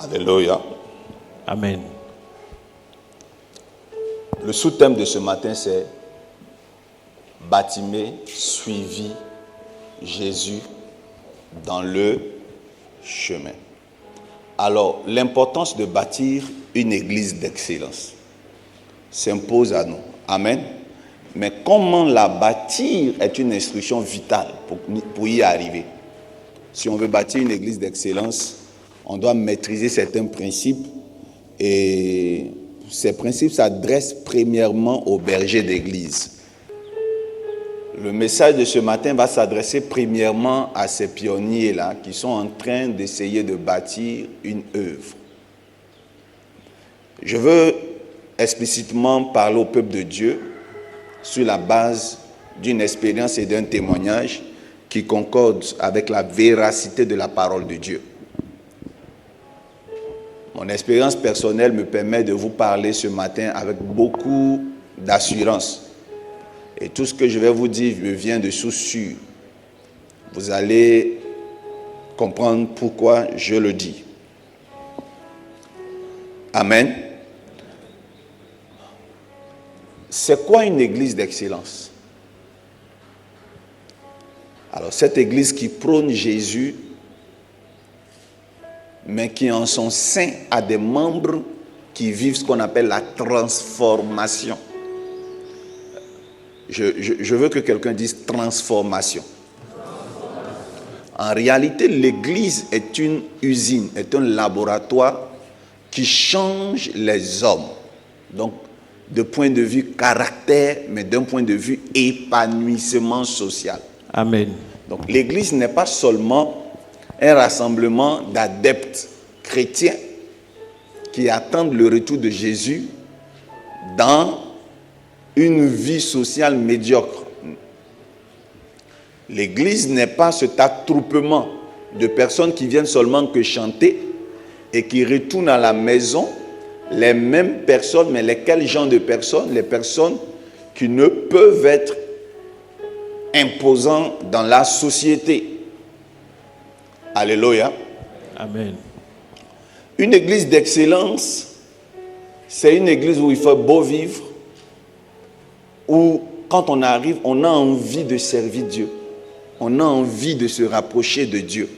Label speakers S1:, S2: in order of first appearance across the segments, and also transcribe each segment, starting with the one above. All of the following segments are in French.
S1: Alléluia.
S2: Amen.
S1: Le sous-thème de ce matin, c'est Bartimée suivit Jésus dans le chemin. Alors, l'importance de bâtir une église d'excellence s'impose à nous. Amen. Mais comment la bâtir est une instruction vitale pour y arriver. Si on veut bâtir une église d'excellence, on doit maîtriser certains principes et ces principes s'adressent premièrement aux bergers d'église. Le message de ce matin va s'adresser premièrement à ces pionniers-là qui sont en train d'essayer de bâtir une œuvre. Je veux explicitement parler au peuple de Dieu sur la base d'une expérience et d'un témoignage qui concordent avec la véracité de la parole de Dieu. Mon expérience personnelle me permet de vous parler ce matin avec beaucoup d'assurance. Et tout ce que je vais vous dire me vient de sources sûres. Vous allez comprendre pourquoi je le dis. Amen. C'est quoi une église d'excellence? Alors, cette église qui prône Jésus, mais qui en son sein a des membres qui vivent ce qu'on appelle la transformation. Je veux que quelqu'un dise transformation. En réalité, l'église est une usine, est un laboratoire qui change les hommes. Donc, de point de vue caractère, mais d'un point de vue épanouissement social.
S2: Amen.
S1: Donc, l'église n'est pas seulement un rassemblement d'adeptes chrétiens qui attendent le retour de Jésus dans une vie sociale médiocre. L'église n'est pas cet attroupement de personnes qui viennent seulement que chanter et qui retournent à la maison les mêmes personnes, mais lesquelles genre de personnes? Les personnes qui ne peuvent être imposants dans la société. Alléluia.
S2: Amen.
S1: Une église d'excellence, c'est une église où il faut beau vivre, où quand on arrive, on a envie de servir Dieu. On a envie de se rapprocher de Dieu.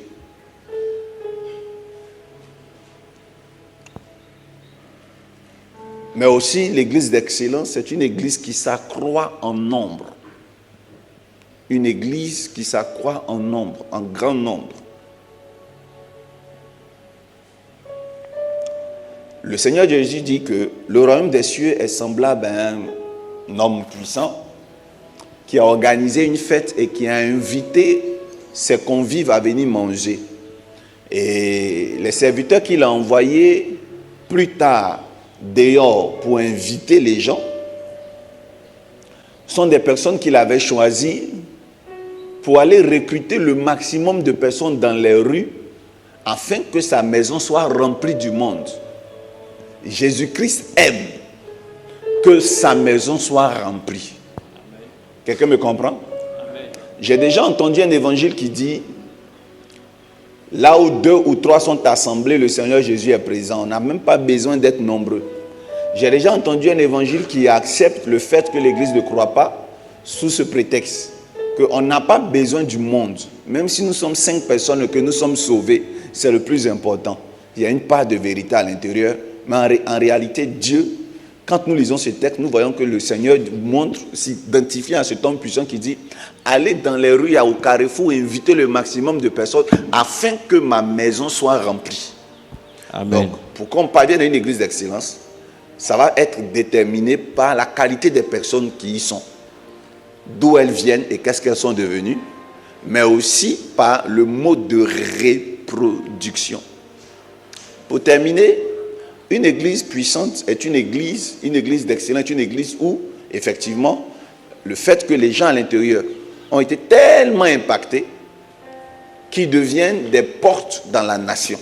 S1: Mais aussi, l'église d'excellence, c'est une église qui s'accroît en nombre. Une église qui s'accroît en nombre, en grand nombre. Le Seigneur Jésus dit que le royaume des cieux est semblable à un homme puissant qui a organisé une fête et qui a invité ses convives à venir manger. Et les serviteurs qu'il a envoyés plus tard dehors pour inviter les gens sont des personnes qu'il avait choisies pour aller recruter le maximum de personnes dans les rues afin que sa maison soit remplie du monde. Jésus-Christ aime que sa maison soit remplie. Quelqu'un me comprend? Amen. J'ai déjà entendu un évangile qui dit là où 2 ou 3 sont assemblés, le Seigneur Jésus est présent. On n'a même pas besoin d'être nombreux. J'ai déjà entendu un évangile qui accepte le fait que l'Église ne croit pas sous ce prétexte qu'on n'a pas besoin du monde. Même si nous sommes 5 personnes et que nous sommes sauvés, c'est le plus important. Il y a une part de vérité à l'intérieur. Mais en réalité, Dieu, quand nous lisons ce texte, nous voyons que le Seigneur montre, s'identifie à cet homme puissant qui dit « Allez dans les rues, au carrefour, invitez le maximum de personnes afin que ma maison soit remplie. »
S2: Amen.
S1: Donc, pour qu'on parvienne à une église d'excellence, ça va être déterminé par la qualité des personnes qui y sont, d'où elles viennent et qu'est-ce qu'elles sont devenues, mais aussi par le mode de reproduction. Pour terminer, une église puissante est une église d'excellence, une église où, effectivement, le fait que les gens à l'intérieur ont été tellement impactés qu'ils deviennent des portes dans la nation,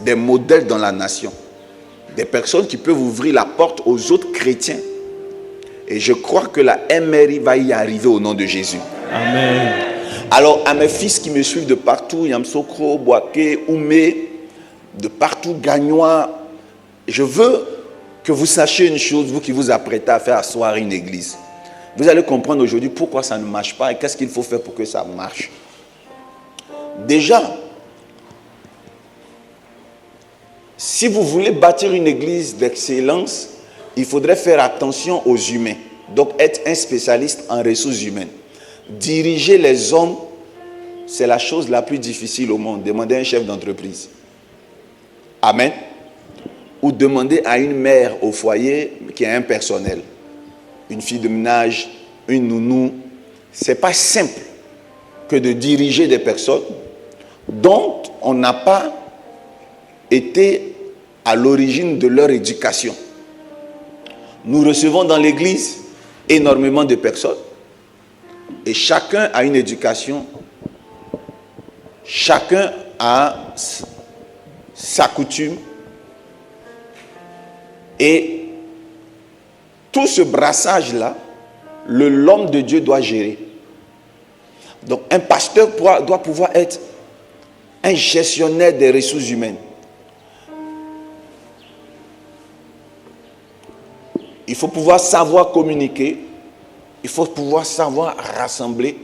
S1: des modèles dans la nation, des personnes qui peuvent ouvrir la porte aux autres chrétiens. Et je crois que la MRI va y arriver au nom de Jésus.
S2: Amen.
S1: Alors, à mes fils qui me suivent de partout, Yamsokro, Boaké, Oumé, de partout gagnois. Je veux que vous sachiez une chose, vous qui vous apprêtez à faire asseoir une église. Vous allez comprendre aujourd'hui pourquoi ça ne marche pas et qu'est-ce qu'il faut faire pour que ça marche. Déjà, si vous voulez bâtir une église d'excellence, il faudrait faire attention aux humains. Donc être un spécialiste en ressources humaines. Diriger les hommes, c'est la chose la plus difficile au monde. Demandez à un chef d'entreprise. Amen. Ou demander à une mère au foyer qui a un personnel. Une fille de ménage, une nounou. Ce n'est pas simple que de diriger des personnes dont on n'a pas été à l'origine de leur éducation. Nous recevons dans l'église énormément de personnes et chacun a une éducation, chacun a sa coutume et tout ce brassage-là, l'homme de Dieu doit gérer. Donc un pasteur doit pouvoir être un gestionnaire des ressources humaines. Il faut pouvoir savoir communiquer. Il faut pouvoir savoir rassembler.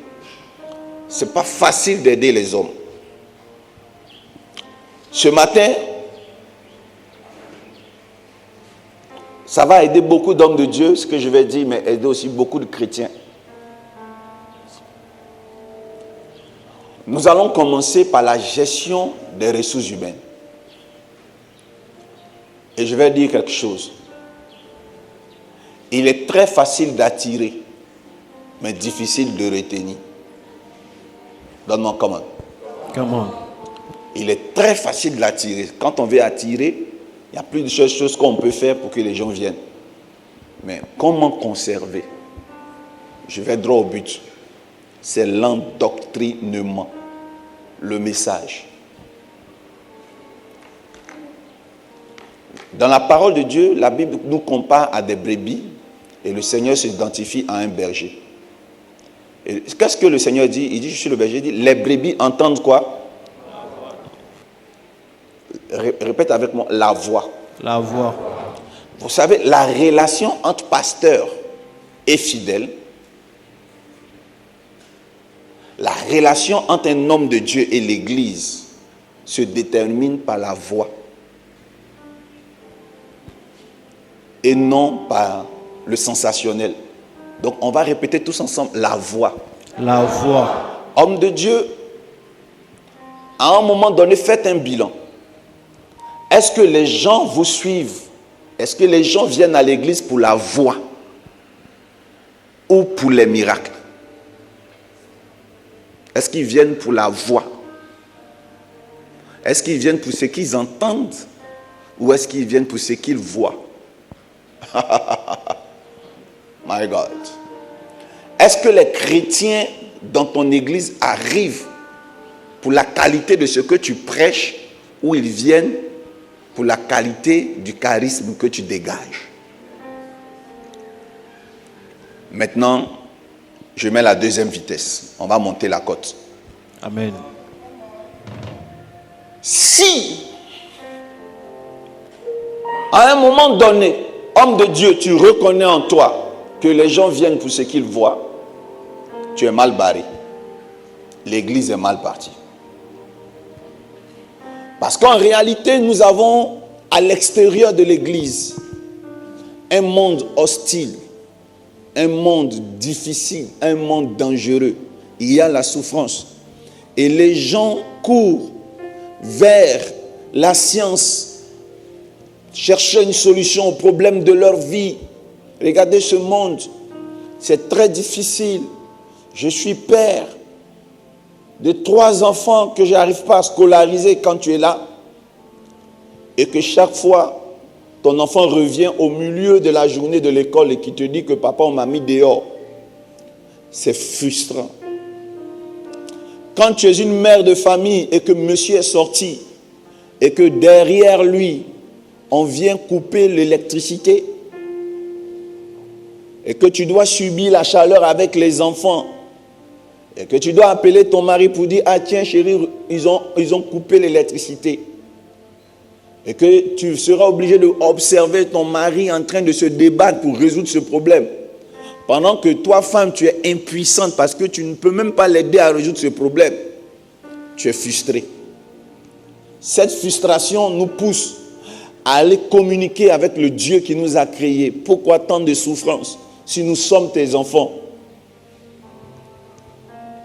S1: Ce n'est pas facile d'aider les hommes. Ce matin, ça va aider beaucoup d'hommes de Dieu, ce que je vais dire, mais aider aussi beaucoup de chrétiens. Nous allons commencer par la gestion des ressources humaines. Et je vais dire quelque chose. Il est très facile d'attirer, mais difficile de retenir. Donne-moi comment.
S2: Comment?
S1: Il est très facile d'attirer. Quand on veut attirer, il y a plus de choses qu'on peut faire pour que les gens viennent. Mais comment conserver? Je vais droit au but. C'est l'endoctrinement, le message. Dans la parole de Dieu, la Bible nous compare à des brebis et le Seigneur s'identifie à un berger. Et qu'est-ce que le Seigneur dit? Il dit, je suis le berger, il dit, les brebis entendent quoi? Répète avec moi, la voix.
S2: La voix.
S1: Vous savez, la relation entre pasteur et fidèle, la relation entre un homme de Dieu et l'Église se détermine par la voix et non par le sensationnel. Donc on va répéter tous ensemble la voix.
S2: La voix.
S1: Homme de Dieu, à un moment donné, faites un bilan. Est-ce que les gens vous suivent? Est-ce que les gens viennent à l'église pour la voix ou pour les miracles? Est-ce qu'ils viennent pour la voix? Est-ce qu'ils viennent pour ce qu'ils entendent ou est-ce qu'ils viennent pour ce qu'ils voient? My God. Est-ce que les chrétiens dans ton église arrivent pour la qualité de ce que tu prêches ou ils viennent pour la qualité du charisme que tu dégages? Maintenant, je mets la deuxième vitesse. On va monter la côte.
S2: Amen.
S1: Si, à un moment donné, homme de Dieu, tu reconnais en toi que les gens viennent pour ce qu'ils voient, tu es mal barré. L'église est mal partie. Parce qu'en réalité, nous avons à l'extérieur de l'église un monde hostile, un monde difficile, un monde dangereux. Il y a la souffrance. Et les gens courent vers la science, chercher une solution aux problèmes de leur vie. Regardez ce monde, c'est très difficile. Je suis père de 3 enfants que je n'arrive pas à scolariser quand tu es là. Et que chaque fois, ton enfant revient au milieu de la journée de l'école et qui te dit que papa, on m'a mis dehors. C'est frustrant. Quand tu es une mère de famille et que monsieur est sorti et que derrière lui, on vient couper l'électricité et que tu dois subir la chaleur avec les enfants et que tu dois appeler ton mari pour dire « Ah tiens chérie, ils ont coupé l'électricité ». et que tu seras obligé d'observer ton mari en train de se débattre pour résoudre ce problème, pendant que toi, femme, tu es impuissante parce que tu ne peux même pas l'aider à résoudre ce problème, tu es frustré. Cette frustration nous pousse à aller communiquer avec le Dieu qui nous a créés. Pourquoi tant de souffrance si nous sommes tes enfants?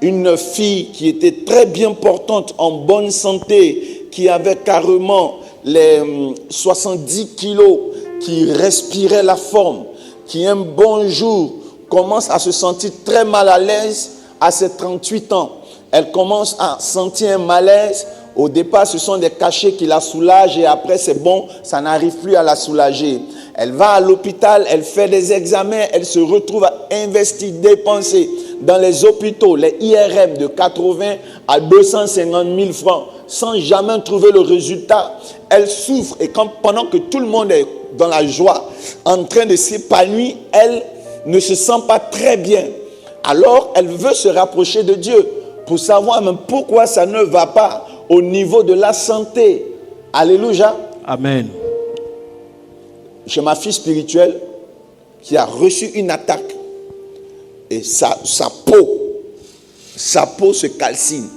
S1: Une fille qui était très bien portante, en bonne santé, qui avait carrément les 70 kilos, qui respirait la forme, qui un bon jour commence à se sentir très mal à l'aise à ses 38 ans. Elle commence à sentir un malaise. Au départ, ce sont des cachets qui la soulagent et après, c'est bon, ça n'arrive plus à la soulager. Elle va à l'hôpital, elle fait des examens, elle se retrouve à investir, dépenser dans les hôpitaux, les IRM de 80 à 250 000 francs, sans jamais trouver le résultat. Elle souffre et pendant que tout le monde est dans la joie, en train de s'épanouir, elle ne se sent pas très bien. Alors, elle veut se rapprocher de Dieu pour savoir même pourquoi ça ne va pas au niveau de la santé. Alléluia.
S2: Amen.
S1: J'ai ma fille spirituelle qui a reçu une attaque et sa peau se calcine.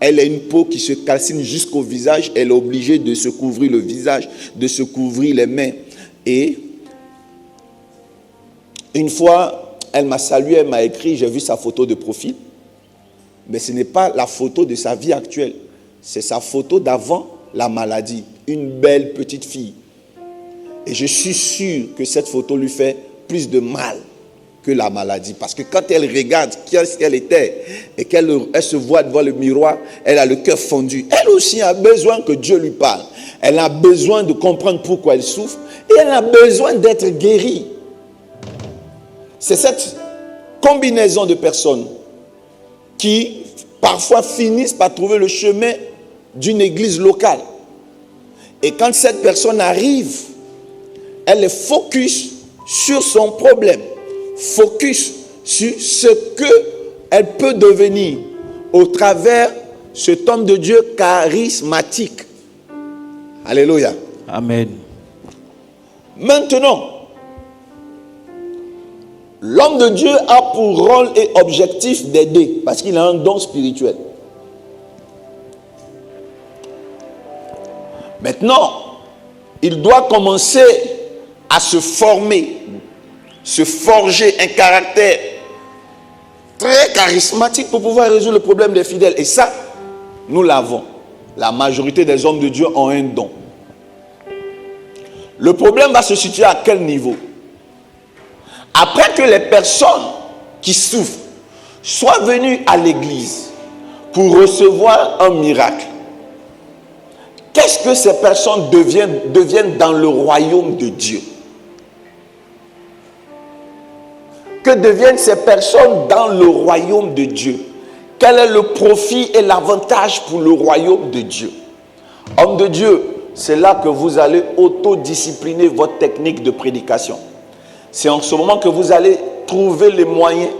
S1: Elle a une peau qui se calcine jusqu'au visage. Elle est obligée de se couvrir le visage, de se couvrir les mains. Et une fois, elle m'a salué, elle m'a écrit, j'ai vu sa photo de profil. Mais ce n'est pas la photo de sa vie actuelle. C'est sa photo d'avant la maladie. Une belle petite fille. Et je suis sûr que cette photo lui fait plus de mal que la maladie. Parce que quand elle regarde qui elle était et qu'elle se voit devant le miroir, elle a le cœur fondu. Elle aussi a besoin que Dieu lui parle. Elle a besoin de comprendre pourquoi elle souffre et elle a besoin d'être guérie. C'est cette combinaison de personnes qui parfois finissent par trouver le chemin d'une église locale. Et quand cette personne arrive, elle est focus sur son problème, focus sur ce qu'elle peut devenir au travers de cet homme de Dieu charismatique. Alléluia.
S2: Amen.
S1: Maintenant, l'homme de Dieu a pour rôle et objectif d'aider parce qu'il a un don spirituel. Maintenant, il doit commencer à se former, se forger un caractère très charismatique pour pouvoir résoudre le problème des fidèles. Et ça, nous l'avons. La majorité des hommes de Dieu ont un don. Le problème va se situer à quel niveau? Après que les personnes qui souffrent soient venues à l'église pour recevoir un miracle, qu'est-ce que ces personnes deviennent dans le royaume de Dieu? Que deviennent ces personnes dans le royaume de Dieu? Quel est le profit et l'avantage pour le royaume de Dieu? Homme de Dieu, c'est là que vous allez autodiscipliner votre technique de prédication. C'est en ce moment que vous allez trouver les moyens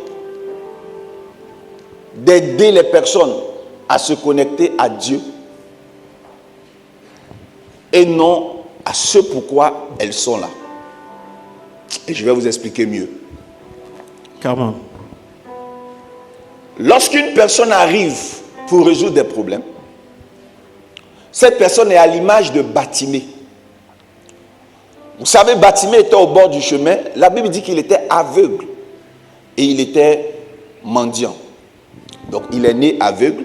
S1: d'aider les personnes à se connecter à Dieu et non à ce pourquoi elles sont là. Et je vais vous expliquer mieux.
S2: Comment?
S1: Lorsqu'une personne arrive pour résoudre des problèmes, cette personne est à l'image de Bartimée. Vous savez, Bartimée était au bord du chemin. La Bible dit qu'il était aveugle et il était mendiant. Donc, il est né aveugle,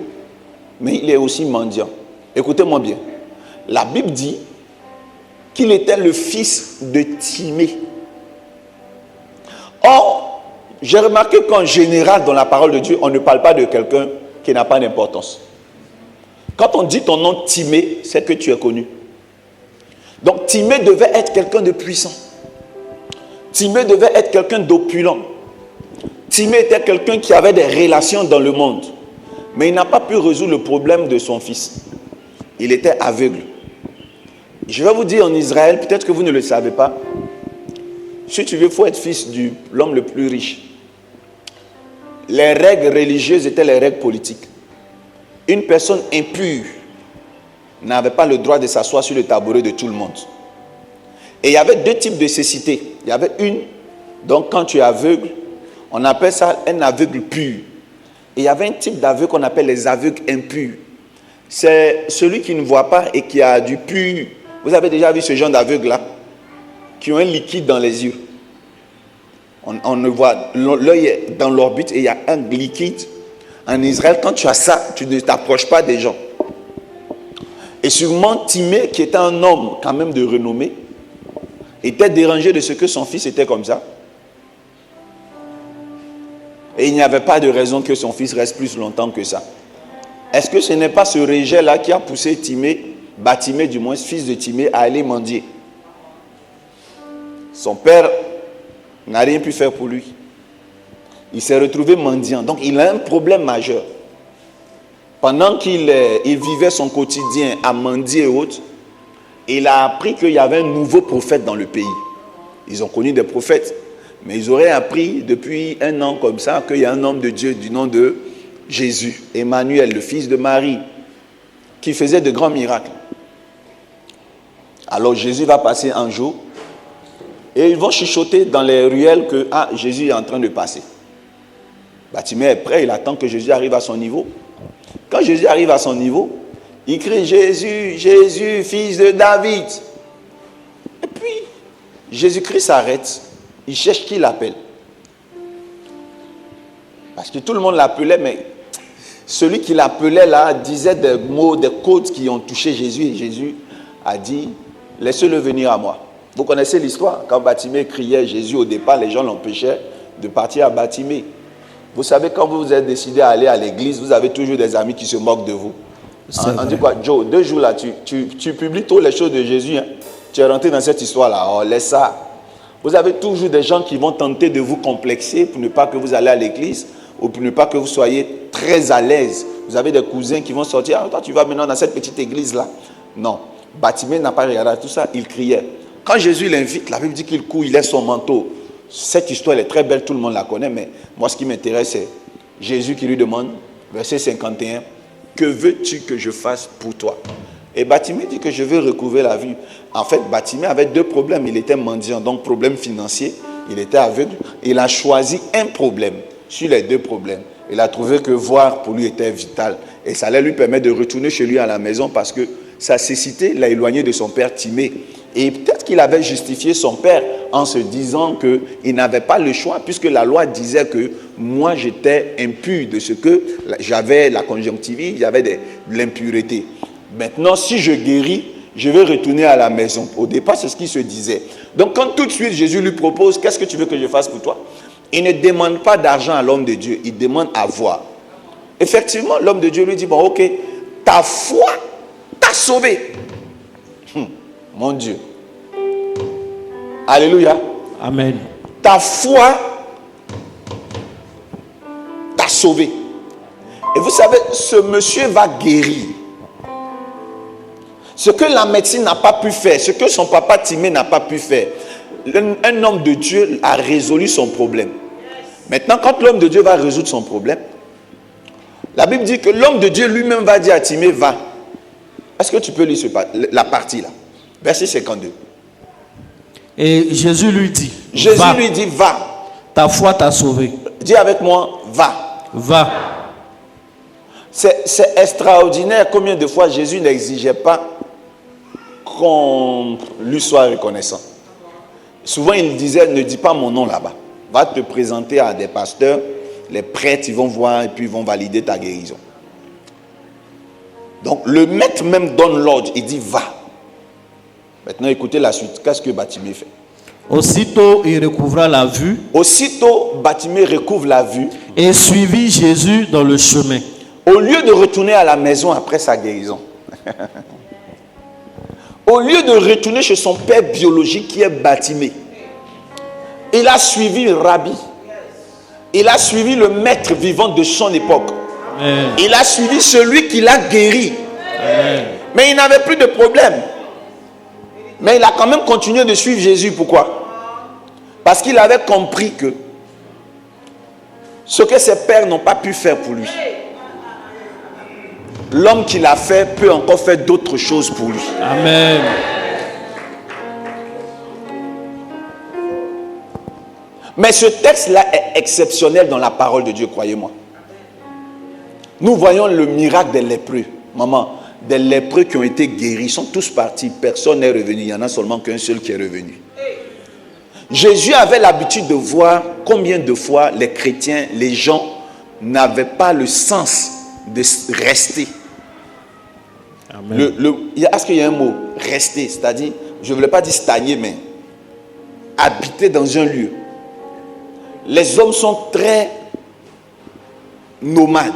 S1: mais il est aussi mendiant. Écoutez-moi bien. La Bible dit qu'il était le fils de Timée. Or, j'ai remarqué qu'en général, dans la parole de Dieu, on ne parle pas de quelqu'un qui n'a pas d'importance. Quand on dit ton nom Timée, c'est que tu es connu. Donc Timée devait être quelqu'un de puissant. Timée devait être quelqu'un d'opulent. Timée était quelqu'un qui avait des relations dans le monde. Mais il n'a pas pu résoudre le problème de son fils. Il était aveugle. Je vais vous dire en Israël, peut-être que vous ne le savez pas, si tu veux, il faut être fils de l'homme le plus riche. Les règles religieuses étaient les règles politiques. Une personne impure n'avait pas le droit de s'asseoir sur le tabouret de tout le monde. Et il y avait deux types de cécité. Il y avait une, donc quand tu es aveugle, on appelle ça un aveugle pur. Et il y avait un type d'aveugle qu'on appelle les aveugles impurs. C'est celui qui ne voit pas et qui a du pur. Vous avez déjà vu ce genre d'aveugle-là, qui ont un liquide dans les yeux. On ne voit, l'œil est dans l'orbite et il y a un liquide. En Israël, quand tu as ça, tu ne t'approches pas des gens. Et sûrement Timée, qui était un homme quand même de renommée, était dérangé de ce que son fils était comme ça. Et il n'y avait pas de raison que son fils reste plus longtemps que ça. Est-ce que ce n'est pas ce rejet-là qui a poussé Timée, Timée du moins, fils de Timée, à aller mendier? Son père n'a rien pu faire pour lui. Il s'est retrouvé mendiant. Donc il a un problème majeur. Pendant qu'il vivait son quotidien à mendier et autres, il a appris qu'il y avait un nouveau prophète dans le pays. Ils ont connu des prophètes, mais ils auraient appris depuis un an comme ça qu'il y a un homme de Dieu du nom de Jésus, Emmanuel, le fils de Marie, qui faisait de grands miracles. Alors Jésus va passer un jour et ils vont chuchoter dans les ruelles que Jésus est en train de passer. Timée est prêt, il attend que Jésus arrive à son niveau. Quand Jésus arrive à son niveau, il crie Jésus, Jésus, fils de David. Et puis, Jésus-Christ s'arrête. Il cherche qui l'appelle. Parce que tout le monde l'appelait, mais celui qui l'appelait là disait des mots, des codes qui ont touché Jésus. Et Jésus a dit, laissez-le venir à moi. Vous connaissez l'histoire. Quand Timée criait Jésus au départ, les gens l'empêchaient de partir à Timée. Vous savez, quand vous vous êtes décidé à aller à l'église, vous avez toujours des amis qui se moquent de vous. On dit quoi? Joe, 2 jours là, tu publies toutes les choses de Jésus. Hein? Tu es rentré dans cette histoire-là. Oh, laisse ça. Vous avez toujours des gens qui vont tenter de vous complexer pour ne pas que vous allez à l'église ou pour ne pas que vous soyez très à l'aise. Vous avez des cousins qui vont sortir. Toi, tu vas maintenant dans cette petite église-là. Non. Timée n'a pas regardé tout ça. Il criait. Quand Jésus l'invite, la Bible dit qu'il court, il laisse son manteau. Cette histoire elle est très belle, tout le monde la connaît, mais moi ce qui m'intéresse c'est Jésus qui lui demande, verset 51, que veux-tu que je fasse pour toi? Et Timée dit que je veux recouvrer la vue. En fait, Timée avait 2 problèmes. Il était mendiant, donc problème financier, il était aveugle. Il a choisi un problème sur les 2 problèmes. Il a trouvé que voir pour lui était vital. Et ça allait lui permettre de retourner chez lui à la maison parce que sa cécité l'a éloigné de son père Timée. Et peut-être qu'il avait justifié son père en se disant qu'il n'avait pas le choix puisque la loi disait que moi j'étais impur de ce que j'avais la conjonctivite, j'avais de l'impureté. Maintenant, si je guéris, je vais retourner à la maison. Au départ, c'est ce qu'il se disait. Donc, quand tout de suite Jésus lui propose, qu'est-ce que tu veux que je fasse pour toi? Il ne demande pas d'argent à l'homme de Dieu, il demande à voir. Effectivement, l'homme de Dieu lui dit, bon, ok, ta foi t'a sauvé. Mon Dieu. Alléluia.
S2: Amen.
S1: Ta foi t'a sauvé. Et vous savez, ce monsieur va guérir. Ce que la médecine n'a pas pu faire, ce que son papa Timée n'a pas pu faire, un homme de Dieu a résolu son problème. Maintenant, quand l'homme de Dieu va résoudre son problème, la Bible dit que l'homme de Dieu lui-même va dire à Timée, va. Est-ce que tu peux lire la partie là? Verset 52.
S2: Et Jésus lui dit,
S1: lui dit, va.
S2: Ta foi t'a sauvé.
S1: Dis avec moi, va.
S2: Va.
S1: C'est extraordinaire combien de fois Jésus n'exigeait pas qu'on lui soit reconnaissant. Souvent il disait, ne dis pas mon nom là-bas. Va te présenter à des pasteurs, les prêtres, ils vont voir et puis ils vont valider ta guérison. Donc le maître même donne l'ordre, il dit va. Maintenant écoutez la suite, qu'est-ce que Timée fait?
S2: Aussitôt il recouvra la vue.
S1: Aussitôt Timée recouvre la vue.
S2: Et suivit Jésus dans le chemin.
S1: Au lieu de retourner à la maison après sa guérison, au lieu de retourner chez son père biologique qui est Timée, il a suivi le rabbi. Il a suivi le maître vivant de son époque. Amen. Il a suivi celui qui l'a guéri. Amen. Mais il n'avait plus de problème. Mais il a quand même continué de suivre Jésus. Pourquoi? Parce qu'il avait compris que ce que ses pères n'ont pas pu faire pour lui, l'homme qui l'a fait peut encore faire d'autres choses pour lui.
S2: Amen.
S1: Mais ce texte-là est exceptionnel dans la parole de Dieu, croyez-moi. Nous voyons le miracle des lépreux. Maman, des lépreux qui ont été guéris, ils sont tous partis. Personne n'est revenu. Il n'y en a seulement qu'un seul qui est revenu. Jésus avait l'habitude de voir combien de fois les chrétiens, les gens n'avaient pas le sens de rester.
S2: Amen.
S1: Est-ce qu'il y a un mot? Rester, c'est-à-dire, je ne voulais pas dire stagner, mais habiter dans un lieu. Les hommes sont très nomades.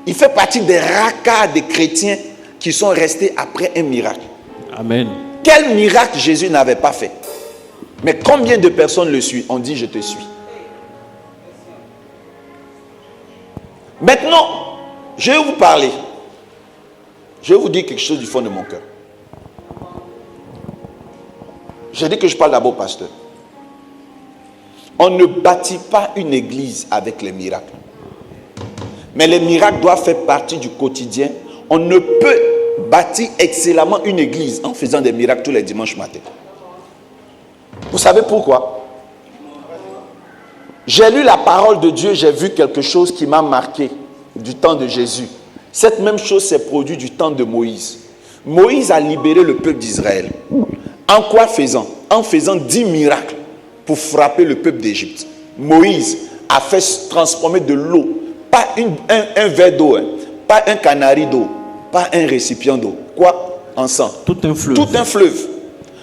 S1: Il fait partie des rares cas des chrétiens qui sont restés après un miracle.
S2: Amen.
S1: Quel miracle Jésus n'avait pas fait? Mais combien de personnes le suivent? On dit je te suis. Maintenant, je vais vous parler. Je vais vous dire quelque chose du fond de mon cœur. J'ai dit que je parle d'abord au pasteur. On ne bâtit pas une église avec les miracles. Mais les miracles doivent faire partie du quotidien. On ne peut bâtir excellemment une église en faisant des miracles tous les dimanches matins. Vous savez pourquoi? J'ai lu la parole de Dieu, j'ai vu quelque chose qui m'a marqué du temps de Jésus. Cette même chose s'est produite du temps de Moïse. Moïse a libéré le peuple d'Israël. En quoi faisant? En faisant 10 miracles pour frapper le peuple d'Égypte. Moïse a fait transformer de l'eau, pas un verre d'eau, pas un canari d'eau, pas un récipient d'eau. Quoi? En sang.
S2: Tout un fleuve.
S1: Tout un fleuve.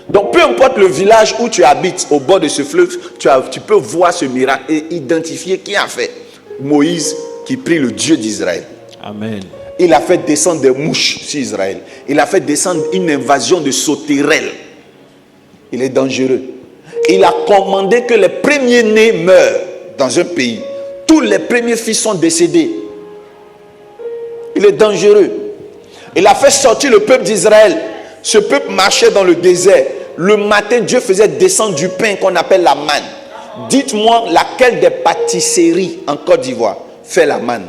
S1: Donc peu importe le village où tu habites, au bord de ce fleuve, tu peux voir ce miracle et identifier qui a fait. Moïse qui prie le Dieu d'Israël.
S2: Amen.
S1: Il a fait descendre des mouches sur Israël. Il a fait descendre une invasion de sauterelles. Il est dangereux. Il a commandé que les premiers-nés meurent dans un pays. Tous les premiers fils sont décédés. Il est dangereux. Il a fait sortir le peuple d'Israël. Ce peuple marchait dans le désert. Le matin, Dieu faisait descendre du pain qu'on appelle la manne. Dites-moi laquelle des pâtisseries en Côte d'Ivoire fait la manne.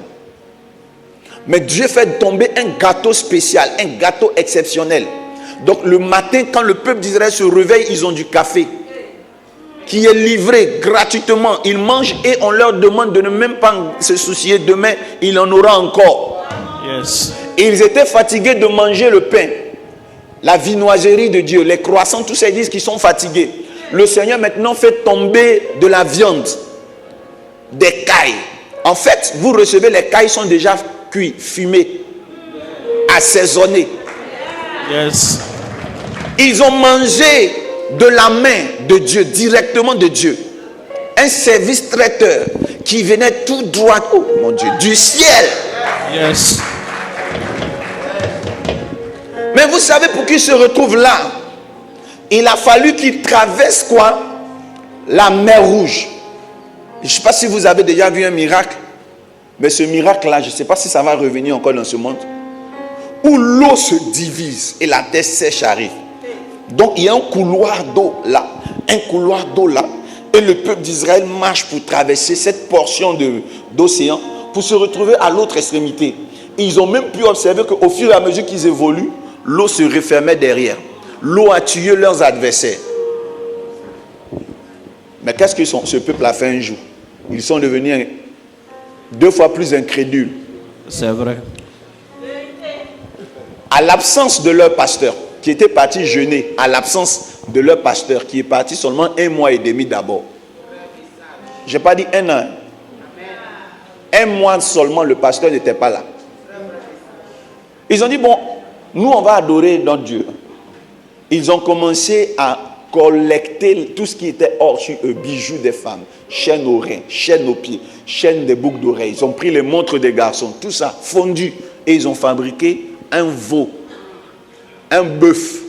S1: Mais Dieu fait tomber un gâteau spécial, un gâteau exceptionnel. Donc le matin, quand le peuple d'Israël se réveille, ils ont du café qui est livré gratuitement. Ils mangent et on leur demande de ne même pas se soucier. Demain, il en aura encore.
S2: Yes.
S1: Et ils étaient fatigués de manger le pain. La viennoiserie de Dieu, les croissants, tous ces disent qu'ils sont fatigués. Le Seigneur maintenant fait tomber de la viande, des cailles. En fait, vous recevez les cailles, sont déjà cuits, fumés, assaisonnés.
S2: Yes.
S1: Ils ont mangé de la main de Dieu, directement de Dieu. Un service traiteur qui venait tout droit, oh mon Dieu, du ciel.
S2: Yes.
S1: Mais vous savez pour qui se retrouve là? Il a fallu qu'il traverse quoi? La mer Rouge. Je ne sais pas si vous avez déjà vu un miracle. Mais ce miracle-là, je ne sais pas si ça va revenir encore dans ce monde. Où l'eau se divise et la terre sèche arrive. Donc il y a un couloir d'eau là. Un couloir d'eau là. Et le peuple d'Israël marche pour traverser cette portion d'océan pour se retrouver à l'autre extrémité. Ils ont même pu observer qu'au fur et à mesure qu'ils évoluent, l'eau se refermait derrière. L'eau a tué leurs adversaires. Mais qu'est-ce que ce peuple a fait un jour? Ils sont devenus 2 fois plus incrédules.
S2: C'est vrai.
S1: À l'absence de leur pasteur, qui était parti jeûner, à l'absence de leur pasteur, qui est parti seulement 1 mois et demi d'abord. Je n'ai pas dit 1 an. 1 mois seulement, le pasteur n'était pas là. Ils ont dit, bon, nous on va adorer notre Dieu. Ils ont commencé à collecter tout ce qui était hors sur eux, bijoux des femmes, chaînes aux reins, chaînes aux pieds, chaînes des boucles d'oreilles. Ils ont pris les montres des garçons, tout ça fondu. Et ils ont fabriqué un veau, un bœuf,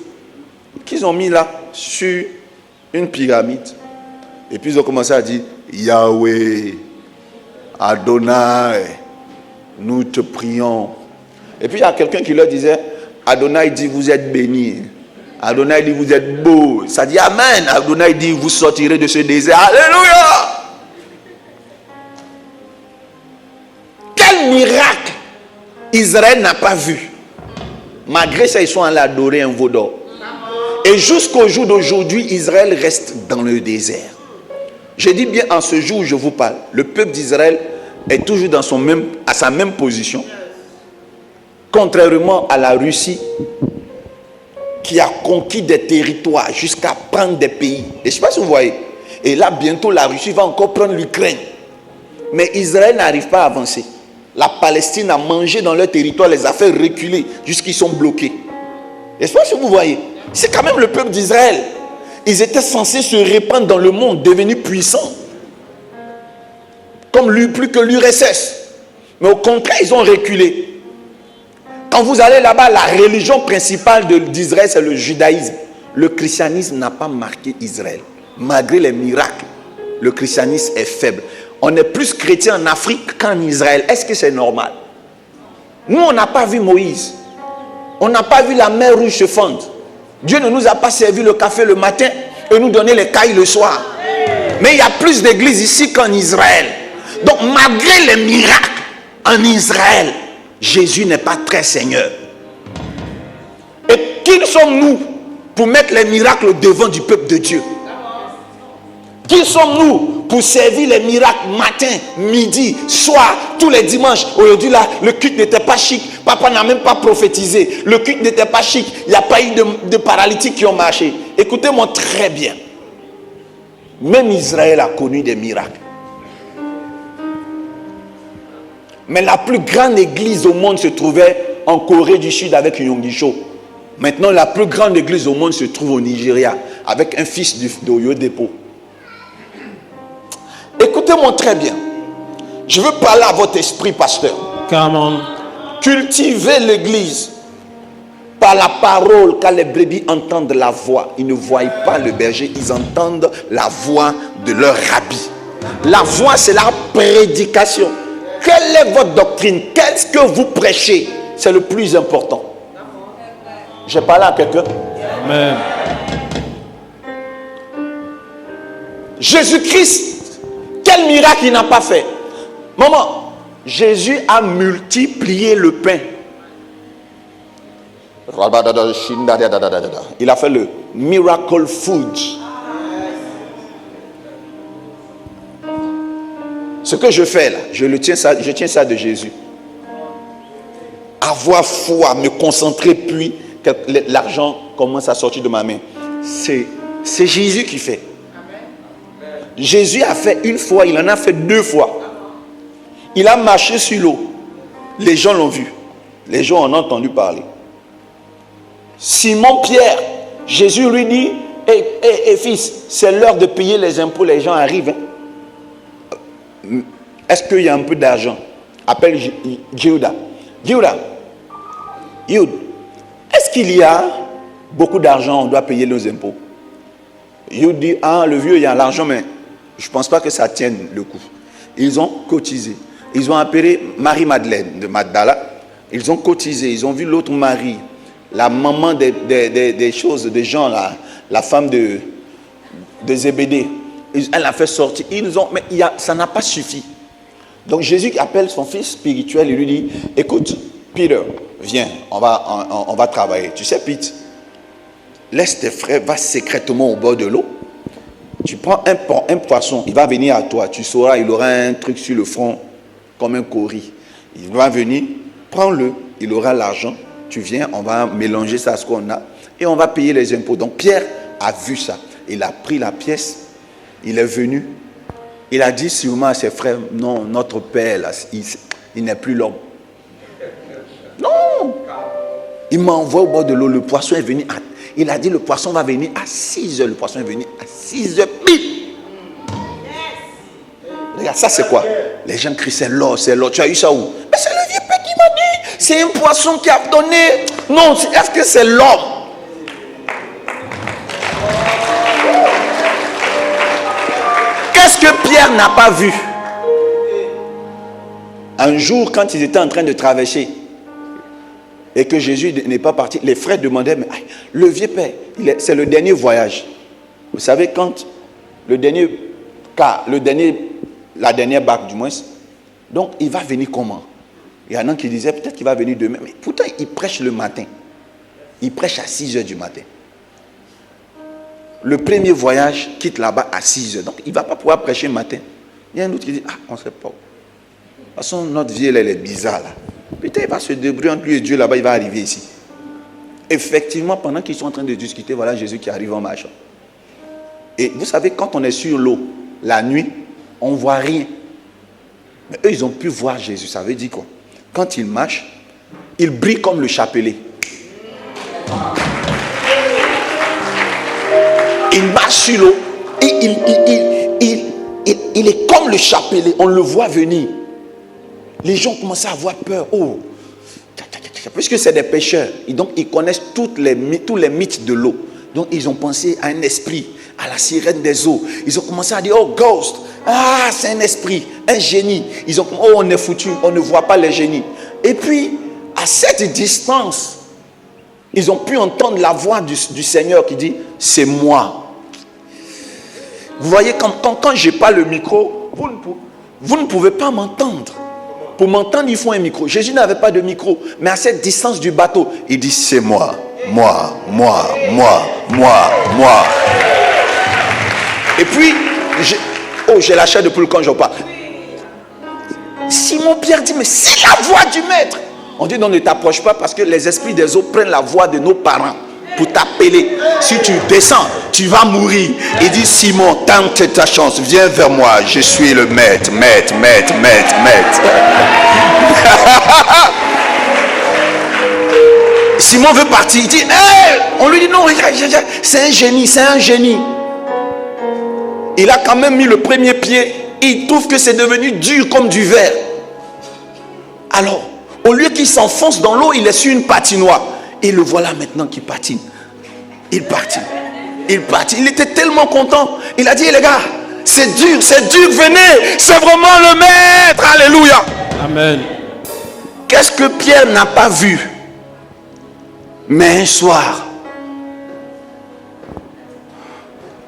S1: qu'ils ont mis là sur une pyramide. Et puis ils ont commencé à dire, Yahweh, Adonai, nous te prions. Et puis il y a quelqu'un qui leur disait, Adonai dit, vous êtes bénis. Adonai dit, vous êtes beaux. Ça dit, Amen. Adonai dit, vous sortirez de ce désert. Alléluia. Quel miracle. Israël n'a pas vu. Malgré ça, ils sont allés adorer un veau d'or. Et jusqu'au jour d'aujourd'hui, Israël reste dans le désert. Je dis bien en ce jour où je vous parle, le peuple d'Israël est toujours à sa même position. Contrairement à la Russie, qui a conquis des territoires jusqu'à prendre des pays. Et je ne sais pas si vous voyez. Et là, bientôt, la Russie va encore prendre l'Ukraine. Mais Israël n'arrive pas à avancer. La Palestine a mangé dans leur territoire, les a fait reculer jusqu'ils sont bloqués. Je ne sais pas si vous voyez. C'est quand même le peuple d'Israël. Ils étaient censés se répandre dans le monde, devenir puissants. Comme plus que l'URSS. Mais au contraire, ils ont reculé. Quand vous allez là-bas, la religion principale d'Israël, c'est le judaïsme. Le christianisme n'a pas marqué Israël. Malgré les miracles, le christianisme est faible. On est plus chrétien en Afrique qu'en Israël. Est-ce que c'est normal? Nous, on n'a pas vu Moïse. On n'a pas vu la mer rouge se fendre. Dieu ne nous a pas servi le café le matin et nous donner les cailles le soir. Mais il y a plus d'églises ici qu'en Israël. Donc, malgré les miracles en Israël, Jésus n'est pas très Seigneur. Et qui sommes-nous pour mettre les miracles devant du peuple de Dieu? Qui sommes-nous pour servir les miracles matin, midi, soir, tous les dimanches? Aujourd'hui là, le culte n'était pas chic. Papa n'a même pas prophétisé. Le culte n'était pas chic. Il n'y a pas eu de paralytiques qui ont marché. Écoutez-moi très bien. Même Israël a connu des miracles. Mais la plus grande église au monde se trouvait en Corée du Sud avec Yonggi-cho. Maintenant, la plus grande église au monde se trouve au Nigeria avec un fils d'Oyedepo. Écoutez-moi très bien. Je veux parler à votre esprit, pasteur.
S2: Come on.
S1: Cultivez l'église par la parole, car les brebis entendent la voix. Ils ne voient pas le berger, ils entendent la voix de leur rabbi. La voix, c'est la prédication. Quelle est votre doctrine? Qu'est-ce que vous prêchez? C'est le plus important. J'ai parlé à quelqu'un.
S2: Amen.
S1: Jésus-Christ, quel miracle il n'a pas fait? Maman, Jésus a multiplié le pain. Il a fait le miracle food. Ce que je fais là, je tiens ça de Jésus. Avoir foi, me concentrer, puis que l'argent commence à sortir de ma main. C'est Jésus qui fait. Jésus a fait une fois, il en a fait 2 fois. Il a marché sur l'eau. Les gens l'ont vu. Les gens en ont entendu parler. Simon-Pierre, Jésus lui dit, fils, c'est l'heure de payer les impôts, les gens arrivent. Est-ce qu'il y a un peu d'argent? Appelle Judas. Judas, est-ce qu'il y a beaucoup d'argent, on doit payer nos impôts? Judas dit, le vieux, il y a l'argent, mais je ne pense pas que ça tienne le coup. Ils ont cotisé. Ils ont appelé Marie-Madeleine de Magdala. Ils ont cotisé. Ils ont vu l'autre Marie, la maman des choses, des gens, la femme de Zébédée. Elle a fait sortir. Mais ça n'a pas suffi. Donc Jésus appelle son fils spirituel et lui dit, écoute, Peter, viens, on va travailler. Tu sais, Pete, laisse tes frères, va secrètement au bord de l'eau. Tu prends un poisson, il va venir à toi. Tu sauras, il aura un truc sur le front comme un cori. Il va venir, prends-le, il aura l'argent. Tu viens, on va mélanger ça à ce qu'on a et on va payer les impôts. Donc Pierre a vu ça. Il a pris la pièce, il est venu. Il a dit sûrement à ses frères, non, notre père, là, il n'est plus l'homme. Non. Il m'a envoyé au bord de l'eau, le poisson est venu il a dit le poisson va venir à 6 heures. Le poisson est venu à 6 heures pile. Regarde, ça c'est quoi? Les gens crient c'est l'or, c'est l'or. Tu as eu ça où? Mais c'est le vieux père qui m'a dit. C'est un poisson qui a donné. Non, est-ce que c'est l'homme? Qu'est-ce que Pierre n'a pas vu? Un jour, quand ils étaient en train de traverser et que Jésus n'est pas parti, les frères demandaient, mais le vieux père, c'est le dernier voyage. Vous savez, quand la dernière barque du moins, donc il va venir comment? Il y en a qui disaient peut-être qu'il va venir demain. Mais pourtant, il prêche le matin. Il prêche à 6 heures du matin. Le premier voyage quitte là-bas à 6 heures. Donc, il ne va pas pouvoir prêcher le matin. Il y a un autre qui dit, on ne sait pas. De toute façon, notre vie, elle est bizarre là. Peut-être il va se débrouiller entre lui et Dieu là-bas, il va arriver ici. Effectivement, pendant qu'ils sont en train de discuter, voilà Jésus qui arrive en marchant. Et vous savez, quand on est sur l'eau, la nuit, on ne voit rien. Mais eux, ils ont pu voir Jésus. Ça veut dire quoi? Quand il marche, il brille comme le chapelet. Il marche sur l'eau et il est comme le chapelet. On le voit venir. Les gens commencent à avoir peur. Oh, puisque c'est des pêcheurs, et donc ils connaissent tous les mythes de l'eau. Donc ils ont pensé à un esprit, à la sirène des eaux. Ils ont commencé à dire, oh, ghost. Ah, c'est un esprit, un génie. Ils ont dit, oh, on est foutu, on ne voit pas les génies. Et puis, à cette distance, ils ont pu entendre la voix du Seigneur qui dit, c'est moi. Vous voyez, quand je n'ai pas le micro, vous ne pouvez pas m'entendre. Pour m'entendre, il faut un micro. Jésus n'avait pas de micro, mais à cette distance du bateau, il dit, c'est moi, moi. Et puis, j'ai la chair de poule quand j'en parle. Simon-Pierre dit, mais c'est la voix du maître. On dit, non, ne t'approche pas parce que les esprits des eaux prennent la voix de nos parents pour t'appeler. Si tu descends, tu vas mourir. Il dit, Simon, tente ta chance, viens vers moi, je suis le maître. Simon veut partir, il dit, hey! On lui dit, non, c'est un génie. Il a quand même mis le premier pied, et il trouve que c'est devenu dur comme du verre. Alors, au lieu qu'il s'enfonce dans l'eau, il est sur une patinoire. Et le voilà maintenant qui patine. Il patine. Il était tellement content. Il a dit, les gars, c'est dur, venez, c'est vraiment le maître. Alléluia.
S2: Amen.
S1: Qu'est-ce que Pierre n'a pas vu? Mais un soir,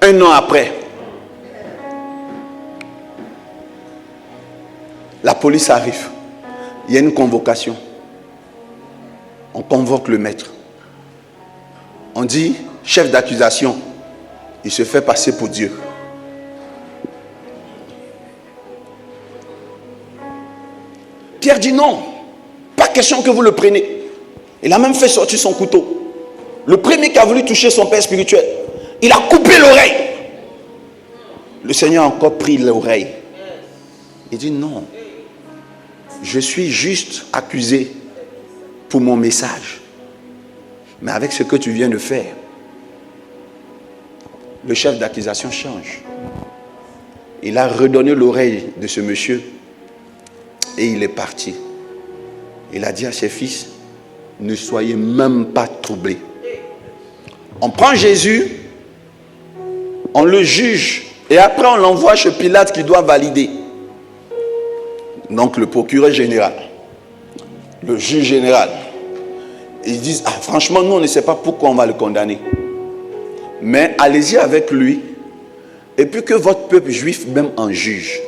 S1: un an après, la police arrive. Il y a une convocation. On convoque le maître. On dit, chef d'accusation, il se fait passer pour Dieu. Pierre dit non, pas question que vous le preniez. Il a même fait sortir son couteau. Le premier qui a voulu toucher son père spirituel, il a coupé l'oreille. Le Seigneur a encore pris l'oreille. Il dit non, je suis juste accusé pour mon message. Mais avec ce que tu viens de faire, le chef d'accusation change. Il a redonné l'oreille de ce monsieur et il est parti. Il a dit à ses fils, ne soyez même pas troublés. On prend Jésus, on le juge et après on l'envoie chez Pilate qui doit valider. Donc le procureur général, le juge général, ils disent, franchement, nous on ne sait pas pourquoi on va le condamner. Mais allez-y avec lui et puis que votre peuple juif même en juge.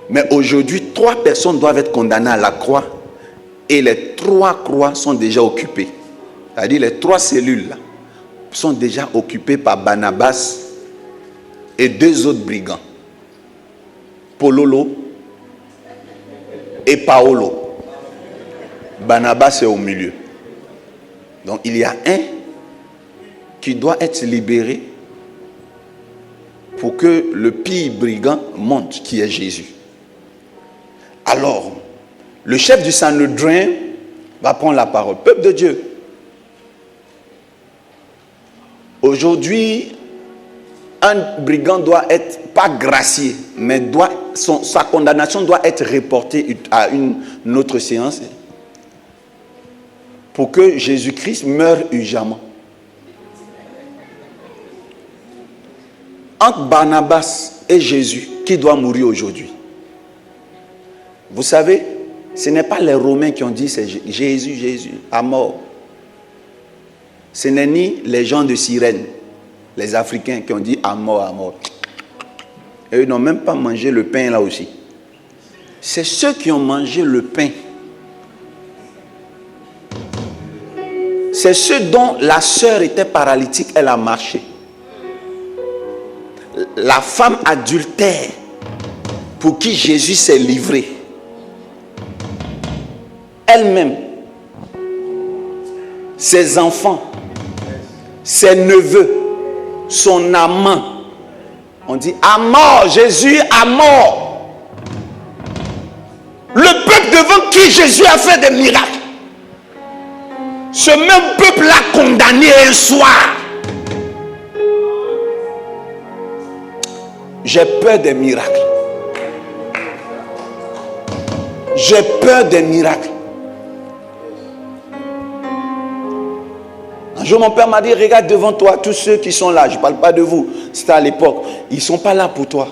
S1: Mais aujourd'hui, 3 personnes doivent être condamnées à la croix et les 3 croix sont déjà occupées. C'est-à-dire les 3 cellules là, sont déjà occupées par Barnabas et 2 autres brigands. Pololo et Paolo. Barnabas est au milieu. Donc il y a un qui doit être libéré pour que le pire brigand monte, qui est Jésus. Alors, le chef du Sanhédrin va prendre la parole. Peuple de Dieu, aujourd'hui, un brigand doit être, pas gracié, mais sa condamnation doit être reportée à une autre séance pour que Jésus-Christ meure urgemment. Entre Barnabas et Jésus, qui doit mourir aujourd'hui? Vous savez, ce n'est pas les Romains qui ont dit c'est Jésus, à mort. Ce n'est ni les gens de Cyrène, les Africains qui ont dit à mort, à mort. Et eux n'ont même pas mangé le pain là aussi. c'est ceux qui ont mangé le pain. C'est ceux dont la sœur était paralytique, elle a marché. La femme adultère pour qui Jésus s'est livré. Elle-même, ses enfants, ses neveux, son amant. On dit à mort, Jésus à mort. Le peuple devant qui Jésus a fait des miracles. Ce même peuple l'a condamné un soir. J'ai peur des miracles. J'ai peur des miracles. Un jour, mon père m'a dit, regarde devant toi, tous ceux qui sont là, je ne parle pas de vous, c'était à l'époque, ils ne sont pas là pour toi.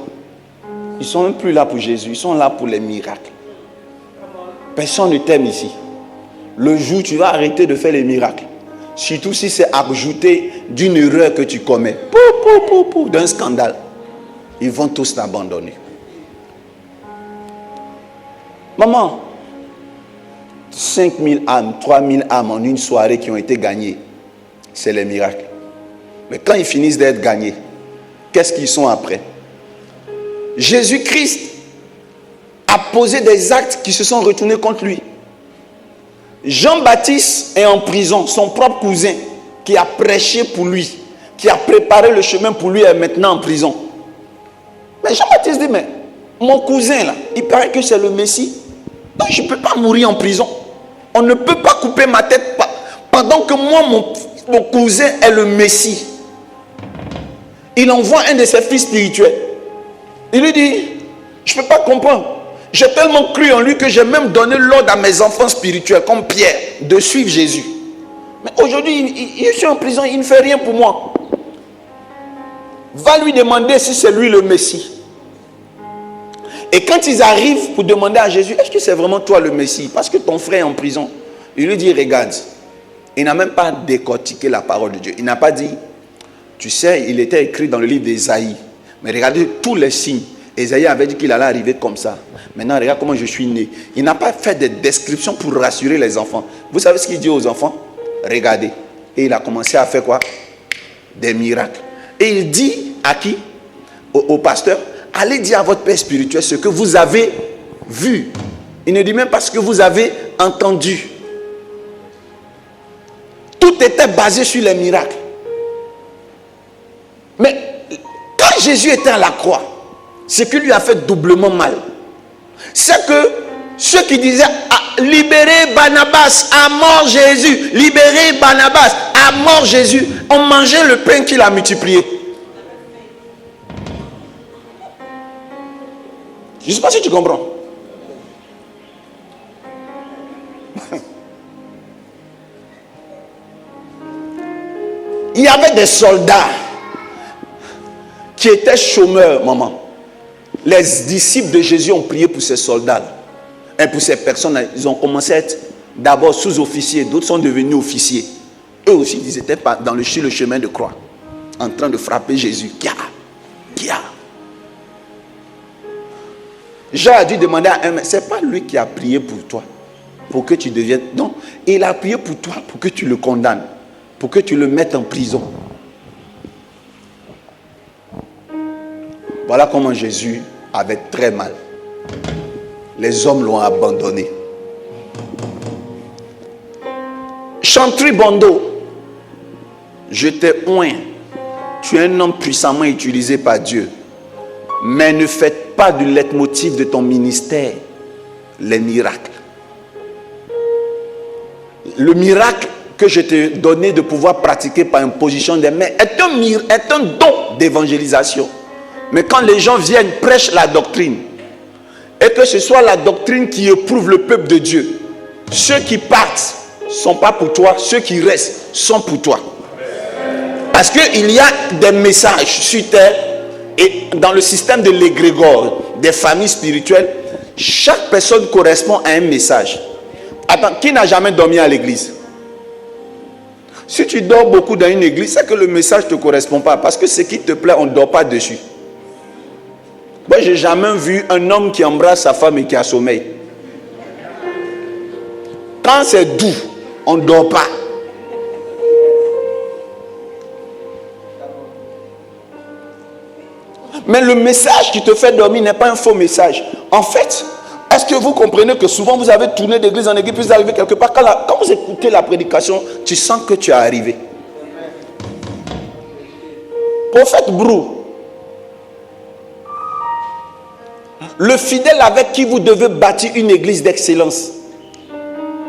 S1: Ils ne sont même plus là pour Jésus, ils sont là pour les miracles. Personne ne t'aime ici. Le jour où tu vas arrêter de faire les miracles, surtout si c'est ajouté d'une erreur que tu commets, d'un scandale, ils vont tous t'abandonner. Maman, 5000 âmes, 3000 âmes en une soirée qui ont été gagnées, c'est les miracles. Mais quand ils finissent d'être gagnés, qu'est-ce qu'ils sont après? Jésus-Christ a posé des actes qui se sont retournés contre lui. Jean-Baptiste est en prison, son propre cousin qui a prêché pour lui, qui a préparé le chemin pour lui est maintenant en prison. Mais Jean-Baptiste dit, mais mon cousin là, il paraît que c'est le Messie. Donc je ne peux pas mourir en prison. On ne peut pas couper ma tête pendant que moi, mon cousin est le Messie. Il envoie un de ses fils spirituels. Il lui dit, je ne peux pas comprendre. J'ai tellement cru en lui que j'ai même donné l'ordre à mes enfants spirituels, comme Pierre, de suivre Jésus. Mais aujourd'hui, il est en prison, il ne fait rien pour moi. Va lui demander si c'est lui le Messie. Et quand ils arrivent pour demander à Jésus, est-ce que c'est vraiment toi le Messie? Parce que ton frère est en prison. Il lui dit, regarde, il n'a même pas décortiqué la parole de Dieu. Il n'a pas dit, tu sais, il était écrit dans le livre d'Ésaïe. Mais regardez tous les signes. Ésaïe avait dit qu'il allait arriver comme ça. Maintenant, regarde comment je suis né. Il n'a pas fait de description pour rassurer les enfants. Vous savez ce qu'il dit aux enfants? Regardez. Et il a commencé à faire quoi? Des miracles. Et il dit à qui? Au pasteur, allez dire à votre père spirituel ce que vous avez vu. Il ne dit même pas ce que vous avez entendu. Tout était basé sur les miracles. Mais quand Jésus était à la croix, ce qui lui a fait doublement mal, c'est que ceux qui disaient libérez Barnabas, à mort Jésus, libérez Barnabas, à mort Jésus, ont mangé le pain qu'il a multiplié. Je ne sais pas si tu comprends. Il y avait des soldats qui étaient chômeurs, maman. Les disciples de Jésus ont prié pour ces soldats et pour ces personnes. Ils ont commencé à être d'abord sous-officiers, d'autres sont devenus officiers. Eux aussi, ils étaient dans le chemin de croix, en train de frapper Jésus. Jean a dû demander à un, c'est pas lui qui a prié pour toi, pour que tu deviennes. Non, il a prié pour toi, pour que tu le condamnes, pour que tu le mettes en prison. Voilà comment Jésus avait très mal. Les hommes l'ont abandonné. Chantry Bondo, je t'ai oint. Tu es un homme puissamment utilisé par Dieu. Mais ne faites pas du leitmotiv de ton ministère les miracles. Le miracle que je t'ai donné de pouvoir pratiquer par imposition des mains est un don d'évangélisation. Mais quand les gens viennent, prêchent la doctrine, et que ce soit la doctrine qui éprouve le peuple de Dieu, ceux qui partent ne sont pas pour toi, ceux qui restent sont pour toi. Parce qu'il y a des messages sur terre, et dans le système de l'égrégore, des familles spirituelles, chaque personne correspond à un message. Attends, qui n'a jamais dormi à l'église? Si tu dors beaucoup dans une église, c'est que le message ne te correspond pas. Parce que ce qui te plaît, on ne dort pas dessus. Bon, j'ai jamais vu un homme qui embrasse sa femme et qui a sommeil. Quand c'est doux, on ne dort pas. Mais le message qui te fait dormir n'est pas un faux message. En fait, est-ce que vous comprenez que souvent vous avez tourné d'église en église, puis vous arrivez quelque part, quand vous écoutez la prédication, tu sens que tu es arrivé. Prophète Brou, le fidèle avec qui vous devez bâtir une église d'excellence,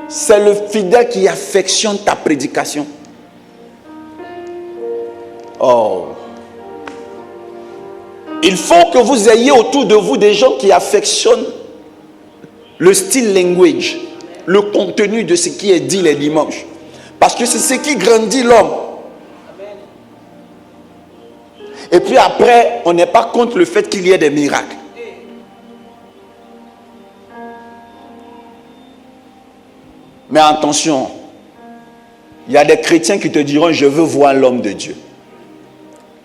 S1: c'est le fidèle qui affectionne ta prédication. Oh. Il faut que vous ayez autour de vous des gens qui affectionnent le style language, le contenu de ce qui est dit les dimanches. Parce que c'est ce qui grandit l'homme. Et puis après, on n'est pas contre le fait qu'il y ait des miracles. Mais attention, il y a des chrétiens qui te diront, je veux voir l'homme de Dieu.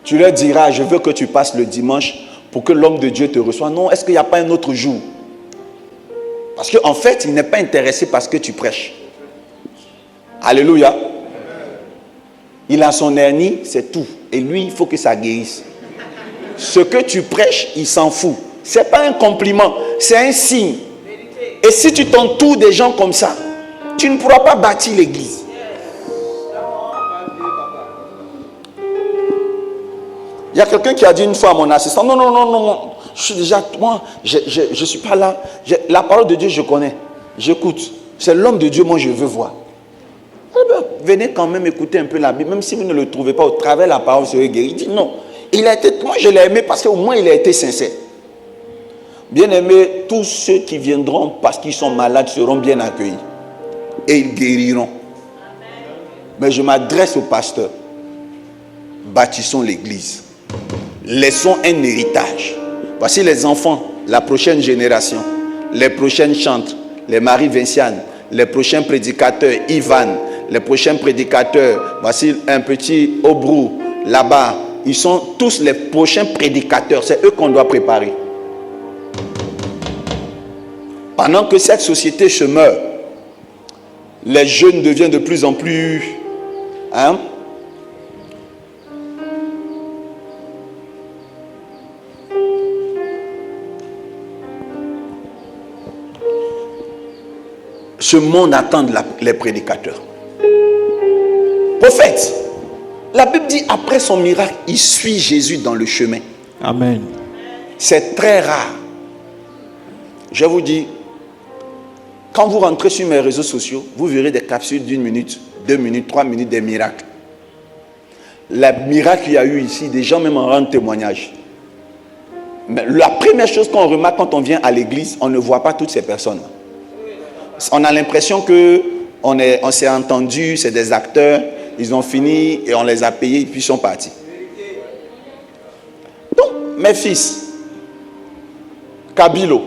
S1: Tu leur diras, je veux que tu passes le dimanche pour que l'homme de Dieu te reçoive. Non, est-ce qu'il n'y a pas un autre jour? Parce qu'en fait, il n'est pas intéressé par ce que tu prêches. Alléluia. Il a son hernie, c'est tout. Et lui, il faut que ça guérisse. Ce que tu prêches, il s'en fout. Ce n'est pas un compliment, c'est un signe. Et si tu t'entoures des gens comme ça, tu ne pourras pas bâtir l'église. Il y a quelqu'un qui a dit une fois à mon assistant, non, je suis déjà, moi, je suis pas là. La parole de Dieu, je connais. J'écoute. C'est l'homme de Dieu, moi, je veux voir. Eh bien, venez quand même écouter un peu la Bible, même si vous ne le trouvez pas au travers de la parole, vous serez guéri. Il dit non. Moi, je l'ai aimé parce qu'au moins, il a été sincère. Bien aimé, tous ceux qui viendront parce qu'ils sont malades seront bien accueillis. Et ils guériront. Mais je m'adresse au pasteur. Bâtissons l'église. Laissons un héritage. Voici les enfants, la prochaine génération, les prochaines chantres, les Marie Vinciane, les prochains prédicateurs, Ivan, les prochains prédicateurs. Voici un petit Obrou là-bas. Ils sont tous les prochains prédicateurs. C'est eux qu'on doit préparer. Pendant que cette société se meurt, les jeunes deviennent de plus en plus... Ce monde attend les prédicateurs. Prophète, la Bible dit après son miracle, il suit Jésus dans le chemin.
S2: Amen.
S1: C'est très rare. Je vous dis, quand vous rentrez sur mes réseaux sociaux, vous verrez des capsules d'1 minute, 2 minutes, 3 minutes, des miracles. Les miracles qu'il y a eu ici, des gens même en rendent témoignage. Mais la première chose qu'on remarque quand on vient à l'église, on ne voit pas toutes ces personnes. On a l'impression qu'on s'est entendu, c'est des acteurs, ils ont fini et on les a payés et puis ils sont partis. Donc, mes fils, Kabilo,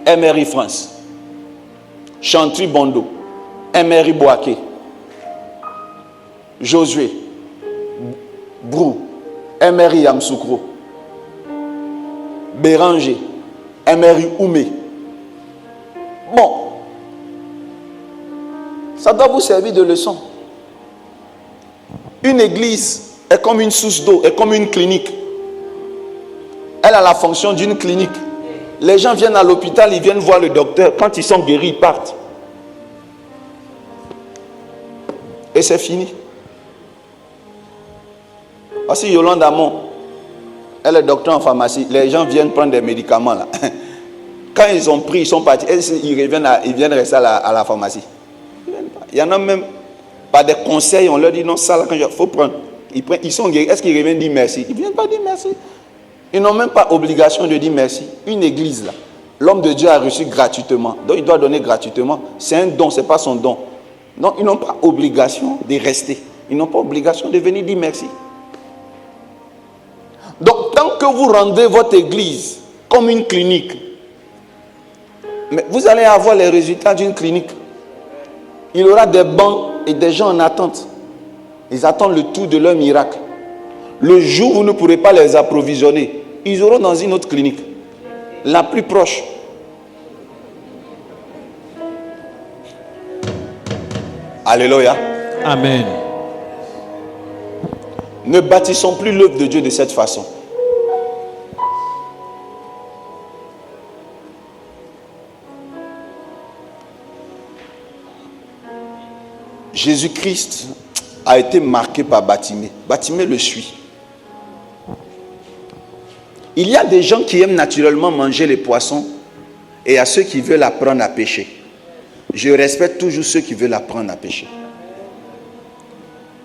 S1: MRI France, Chantry Bondo, MRI Boaké, Josué, Brou, MRI Yamsoukro, Béranger, MRI Oumé. Bon, ça doit vous servir de leçon. Une église est comme une source d'eau, est comme une clinique. Elle a la fonction d'une clinique. Les gens viennent à l'hôpital, ils viennent voir le docteur. Quand ils sont guéris, ils partent. Et c'est fini. Voici Yolande Amon. Elle est docteur en pharmacie. Les gens viennent prendre des médicaments là. Quand ils ont pris, ils sont partis. Ils viennent rester à la pharmacie. Il y en a même, par des conseils, on leur dit non, ça là, il faut prendre. Ils sont guéris. Est-ce qu'ils reviennent dire merci? Ils ne viennent pas dire merci. Ils n'ont même pas obligation de dire merci. Une église là, l'homme de Dieu a reçu gratuitement. Donc il doit donner gratuitement. C'est un don, ce n'est pas son don. Donc ils n'ont pas obligation de rester. Ils n'ont pas obligation de venir dire merci. Donc tant que vous rendez votre église comme une clinique, mais vous allez avoir les résultats d'une clinique. Il y aura des bancs et des gens en attente. Ils attendent le tour de leur miracle. Le jour où vous ne pourrez pas les approvisionner, ils auront dans une autre clinique, la plus proche. Alléluia.
S2: Amen.
S1: Ne bâtissons plus l'œuvre de Dieu de cette façon. Jésus-Christ a été marqué par Bartimée. Bartimée le suit. Il y a des gens qui aiment naturellement manger les poissons et il y a ceux qui veulent apprendre à pêcher. Je respecte toujours ceux qui veulent apprendre à pêcher.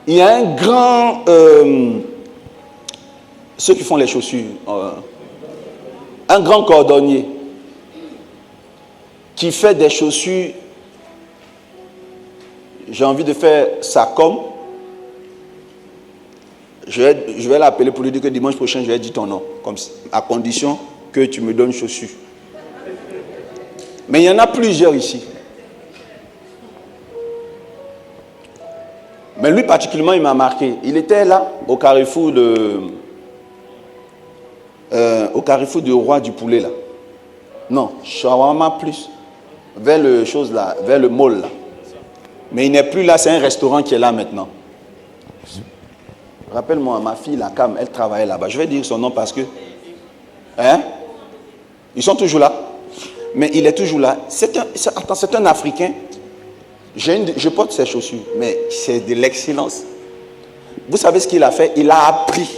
S1: Il y a un grand... ceux qui font les chaussures. Un grand cordonnier qui fait des chaussures. J'ai envie de faire ça comme. Je vais l'appeler pour lui dire que dimanche prochain, je vais dire ton nom. Comme ça, à condition que tu me donnes chaussures. Mais il y en a plusieurs ici. Mais lui particulièrement, il m'a marqué. Il était là, au carrefour du roi du poulet là. Non, shawarma plus. Vers le chose là, vers le mall là. Mais il n'est plus là, c'est un restaurant qui est là maintenant. Rappelle-moi, ma fille, la Cam, elle travaillait là-bas. Je vais dire son nom parce que... Hein? Ils sont toujours là. Mais il est toujours là. C'est un Africain. Je porte ses chaussures, mais c'est de l'excellence. Vous savez ce qu'il a fait? Il a appris.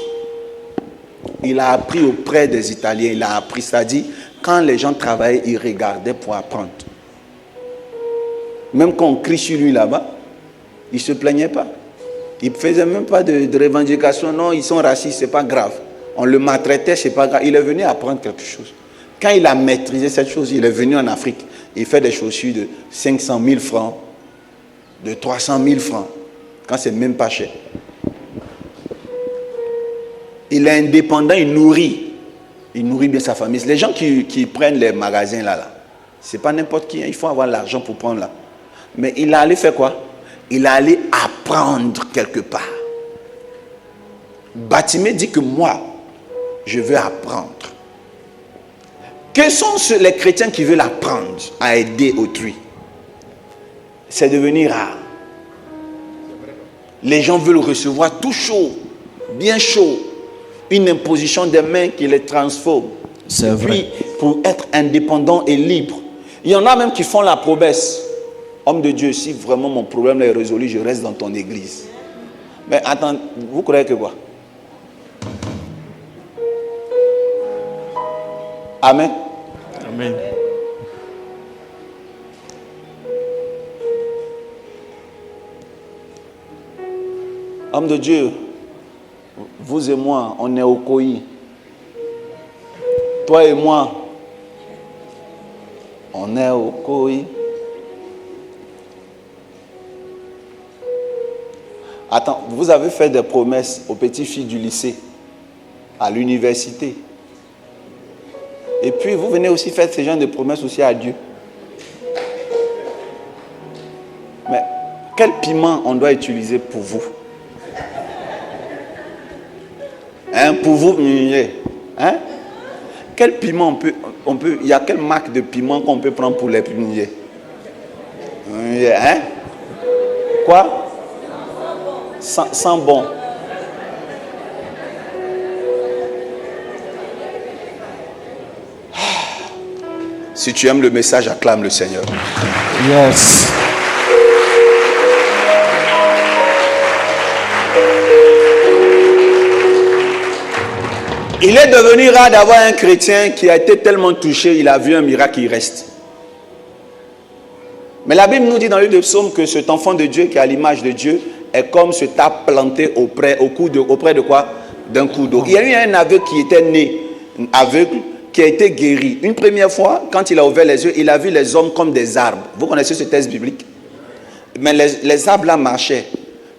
S1: Il a appris auprès des Italiens. Il a appris, c'est-à-dire, quand les gens travaillaient, ils regardaient pour apprendre. Même quand on crie sur lui là-bas, il ne se plaignait pas. Il ne faisait même pas de revendication. Non, ils sont racistes, ce n'est pas grave. On le maltraitait, ce n'est pas grave. Il est venu apprendre quelque chose. Quand il a maîtrisé cette chose, il est venu en Afrique. Il fait des chaussures de 500 000 francs, de 300 000 francs, quand c'est même pas cher. Il est indépendant, il nourrit bien sa famille. Les gens qui prennent les magasins là, ce n'est pas n'importe qui, hein. Il faut avoir l'argent pour prendre là. Mais il est allé faire quoi? Il est allé apprendre quelque part. Bartimée dit que moi, je veux apprendre. Quels sont les chrétiens qui veulent apprendre à aider autrui? C'est devenu rare. Les gens veulent recevoir tout chaud, bien chaud, une imposition des mains qui les transforme.
S2: C'est vrai.
S1: Puis, pour être indépendant et libre. Il y en a même qui font la promesse. Homme de Dieu, si vraiment mon problème est résolu, je reste dans ton église. Mais attends, vous croyez que quoi? Amen.
S2: Amen.
S1: Homme de Dieu, vous et moi, on est au Koyi. Toi et moi, on est au Koyi. Attends, vous avez fait des promesses aux petites filles du lycée, à l'université. Et puis vous venez aussi faire ce genre de promesses aussi à Dieu. Mais quel piment on doit utiliser pour vous? Hein, pour vous, hein? Quel piment on peut, il y a quelle marque de piment qu'on peut prendre pour les piments? Hein? Quoi? Sans bon. Si tu aimes le message, acclame le Seigneur.
S2: Yes.
S1: Il est devenu rare d'avoir un chrétien qui a été tellement touché, il a vu un miracle, il reste. Mais la Bible nous dit dans le livre de Psaume que cet enfant de Dieu qui est à l'image de Dieu est comme ce tas planté auprès de quoi? D'un coup d'eau. Il y a eu un aveugle qui était né aveugle, qui a été guéri. Une première fois, quand il a ouvert les yeux, il a vu les hommes comme des arbres. Vous connaissez ce texte biblique? Mais les arbres là marchaient.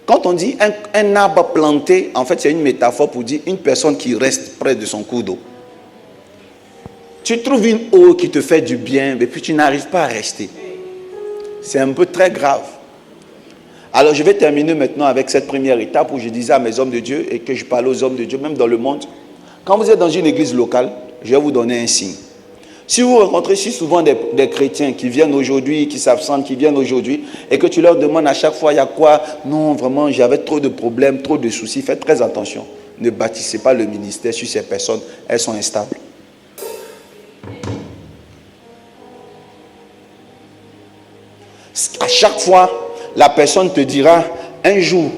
S1: Quand on dit un arbre planté, en fait c'est une métaphore pour dire une personne qui reste près de son cours d'eau. Tu trouves une eau qui te fait du bien, mais puis tu n'arrives pas à rester. C'est un peu très grave. Alors je vais terminer maintenant avec cette première étape où je disais à mes hommes de Dieu et que je parlais aux hommes de Dieu, même dans le monde, Quand vous êtes dans une église locale, je vais vous donner un signe. Si vous rencontrez si souvent des chrétiens qui viennent aujourd'hui, qui s'absentent, qui viennent aujourd'hui, et que tu leur demandes à chaque fois, il y a quoi? Non, vraiment, j'avais trop de problèmes, trop de soucis. Faites très attention. Ne bâtissez pas le ministère sur ces personnes. Elles sont instables. À chaque fois, la personne te dira, un jour,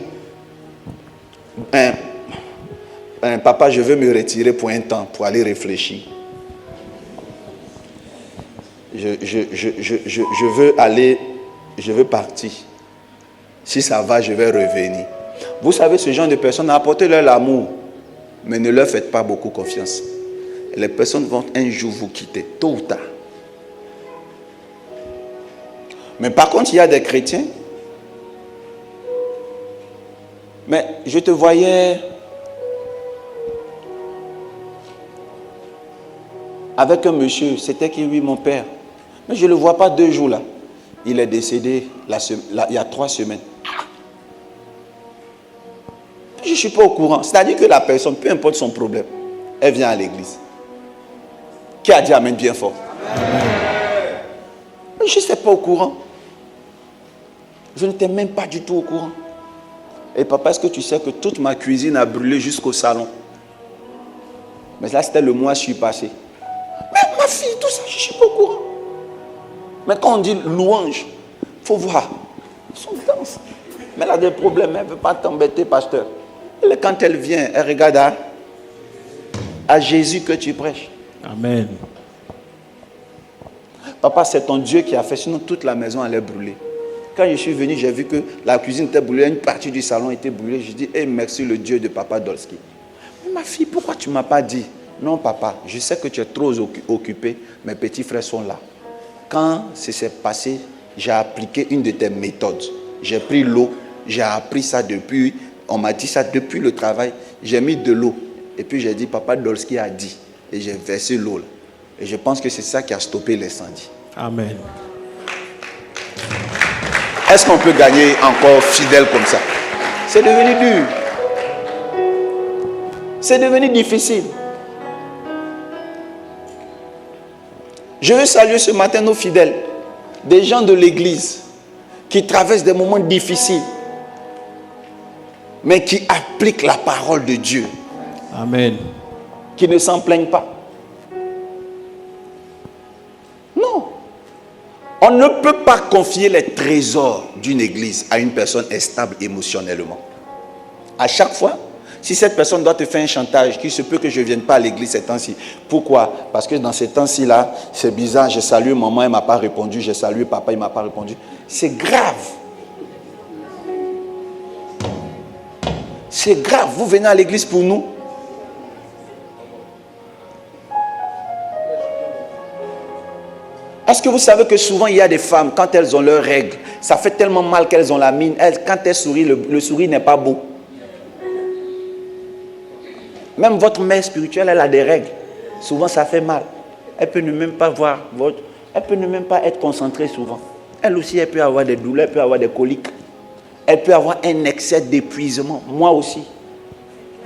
S1: papa, je veux me retirer pour un temps, pour aller réfléchir. Je veux aller, je veux partir. Si ça va, je vais revenir. Vous savez, ce genre de personnes, apportez-leur l'amour, mais ne leur faites pas beaucoup confiance. Les personnes vont un jour vous quitter, tôt ou tard. Mais par contre, il y a des chrétiens. Mais je te voyais avec un monsieur, c'était qui, oui, mon père. Mais je ne le vois pas 2 jours là. Il est décédé il y a 3 semaines. Je ne suis pas au courant. C'est-à-dire que la personne, peu importe son problème, elle vient à l'église. Qui a dit amen bien fort? Mais je ne suis pas au courant. Je n'étais même pas du tout au courant. Et papa, est-ce que tu sais que toute ma cuisine a brûlé jusqu'au salon? Mais là, c'était le mois qui est passé. Mais ma fille, tout ça, je ne suis pas au courant. Mais quand on dit louange, il faut voir. Ils sont danse. Mais elle a des problèmes, elle ne veut pas t'embêter, pasteur. Et quand elle vient, elle regarde à Jésus que tu prêches.
S2: Amen.
S1: Papa, c'est ton Dieu qui a fait, sinon toute la maison allait brûler. Quand je suis venu, j'ai vu que la cuisine était brûlée, une partie du salon était brûlée. Je dis, merci le Dieu de papa Dolski. Mais ma fille, pourquoi tu ne m'as pas dit? Non, papa, je sais que tu es trop occupé, mes petits frères sont là. Quand ça s'est passé, j'ai appliqué une de tes méthodes. J'ai pris l'eau, j'ai appris ça depuis, on m'a dit ça depuis le travail. J'ai mis de l'eau. Et puis j'ai dit, papa Dolski a dit. Et j'ai versé l'eau là. Et je pense que c'est ça qui a stoppé l'incendie.
S2: Amen.
S1: Est-ce qu'on peut gagner encore fidèle comme ça? C'est devenu dur. C'est devenu difficile. Je veux saluer ce matin nos fidèles, des gens de l'église qui traversent des moments difficiles, mais qui appliquent la parole de Dieu.
S2: Amen.
S1: Qui ne s'en plaignent pas. Non. On ne peut pas confier les trésors d'une église à une personne instable émotionnellement. À chaque fois, si cette personne doit te faire un chantage, qu'il se peut que je ne vienne pas à l'église ces temps-ci. Pourquoi? Parce que dans ces temps-ci là, c'est bizarre, j'ai salué maman, elle ne m'a pas répondu, j'ai salué papa, il ne m'a pas répondu. C'est grave. C'est grave, vous venez à l'église pour nous. Est-ce que vous savez que souvent il y a des femmes, quand elles ont leurs règles, ça fait tellement mal qu'elles ont la mine, quand elles sourient, le sourire n'est pas beau. Même votre mère spirituelle, elle a des règles. Souvent, ça fait mal. Elle peut ne même pas voir elle peut ne même pas être concentrée souvent. Elle aussi, elle peut avoir des douleurs, elle peut avoir des coliques. Elle peut avoir un excès d'épuisement. Moi aussi.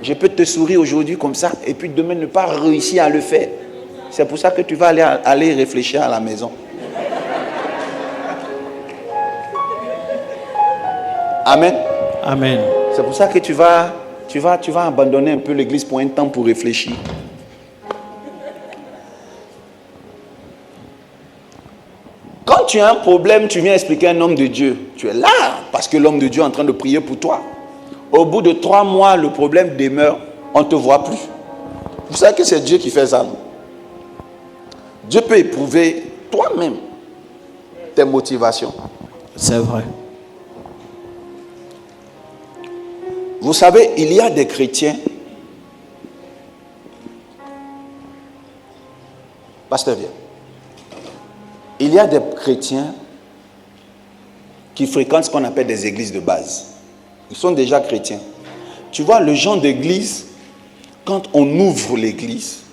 S1: Je peux te sourire aujourd'hui comme ça et puis demain ne pas réussir à le faire. C'est pour ça que tu vas aller réfléchir à la maison. Amen.
S2: Amen.
S1: C'est pour ça que tu vas abandonner un peu l'église pour un temps pour réfléchir. Quand tu as un problème, tu viens expliquer à un homme de Dieu. Tu es là parce que l'homme de Dieu est en train de prier pour toi. Au bout de 3 mois, le problème demeure. On ne te voit plus. Vous savez que c'est Dieu qui fait ça, non? Dieu peut éprouver toi-même tes motivations.
S2: C'est vrai.
S1: Vous savez, il y a des chrétiens. Pasteur, viens. Il y a des chrétiens qui fréquentent ce qu'on appelle des églises de base. Ils sont déjà chrétiens. Tu vois, le genre d'église, quand on ouvre l'église,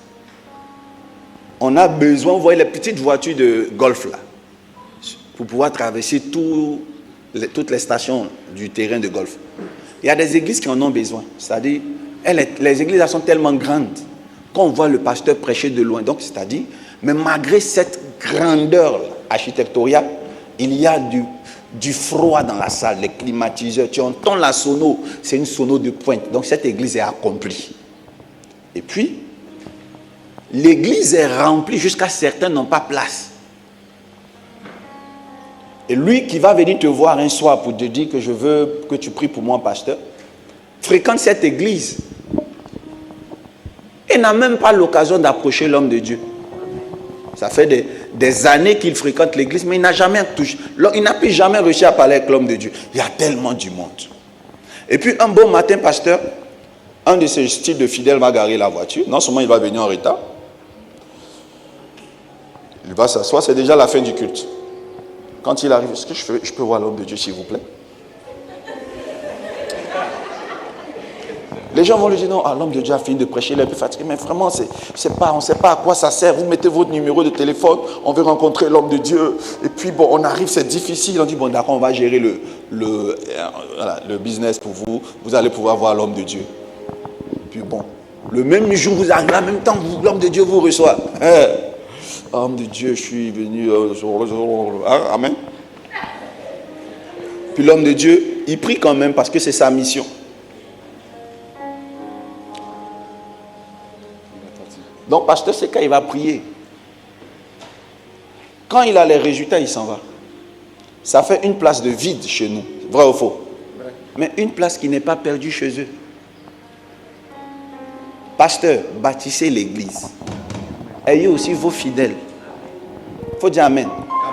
S1: on a besoin, vous voyez les petites voitures de golf là, pour pouvoir traverser toutes les stations du terrain de golf. Il y a des églises qui en ont besoin. C'est-à-dire, les églises elles sont tellement grandes. quand on voit le pasteur prêcher de loin. Donc, c'est-à-dire, mais malgré cette grandeur architecturale, il y a du froid dans la salle, les climatiseurs. Tu entends la sono, c'est une sono de pointe. Donc, cette église est accomplie. Et puis, l'église est remplie jusqu'à certains n'ont pas place. Et lui qui va venir te voir un soir pour te dire que je veux que tu pries pour moi, pasteur, fréquente cette église. Et n'a même pas l'occasion d'approcher l'homme de Dieu. Ça fait des années qu'il fréquente l'église, mais il n'a jamais touché. Il n'a plus jamais réussi à parler avec l'homme de Dieu. Il y a tellement du monde. Et puis un beau matin, pasteur, un de ces styles de fidèles va garer la voiture. Non seulement il va venir en retard, il va s'asseoir, c'est déjà la fin du culte. Quand il arrive, est-ce que je peux voir l'homme de Dieu, s'il vous plaît? Les gens vont lui dire, non, l'homme de Dieu a fini de prêcher, il est un peu fatigué. Mais vraiment, on ne sait pas à quoi ça sert. Vous mettez votre numéro de téléphone, on veut rencontrer l'homme de Dieu. Et puis, bon, on arrive, c'est difficile. On dit, bon, d'accord, on va gérer le business pour vous. Vous allez pouvoir voir l'homme de Dieu. Puis, bon, le même jour, vous arrivez, en même temps, l'homme de Dieu vous reçoit. Homme de Dieu, je suis venu. Amen. Puis l'homme de Dieu, il prie quand même parce que c'est sa mission. Donc, pasteur, c'est quand il va prier. Quand il a les résultats, il s'en va. Ça fait une place de vide chez nous. Vrai ou faux? Vrai. Mais une place qui n'est pas perdue chez eux. Pasteur, bâtissez l'église. Ayez aussi vos fidèles. Il faut dire Amen.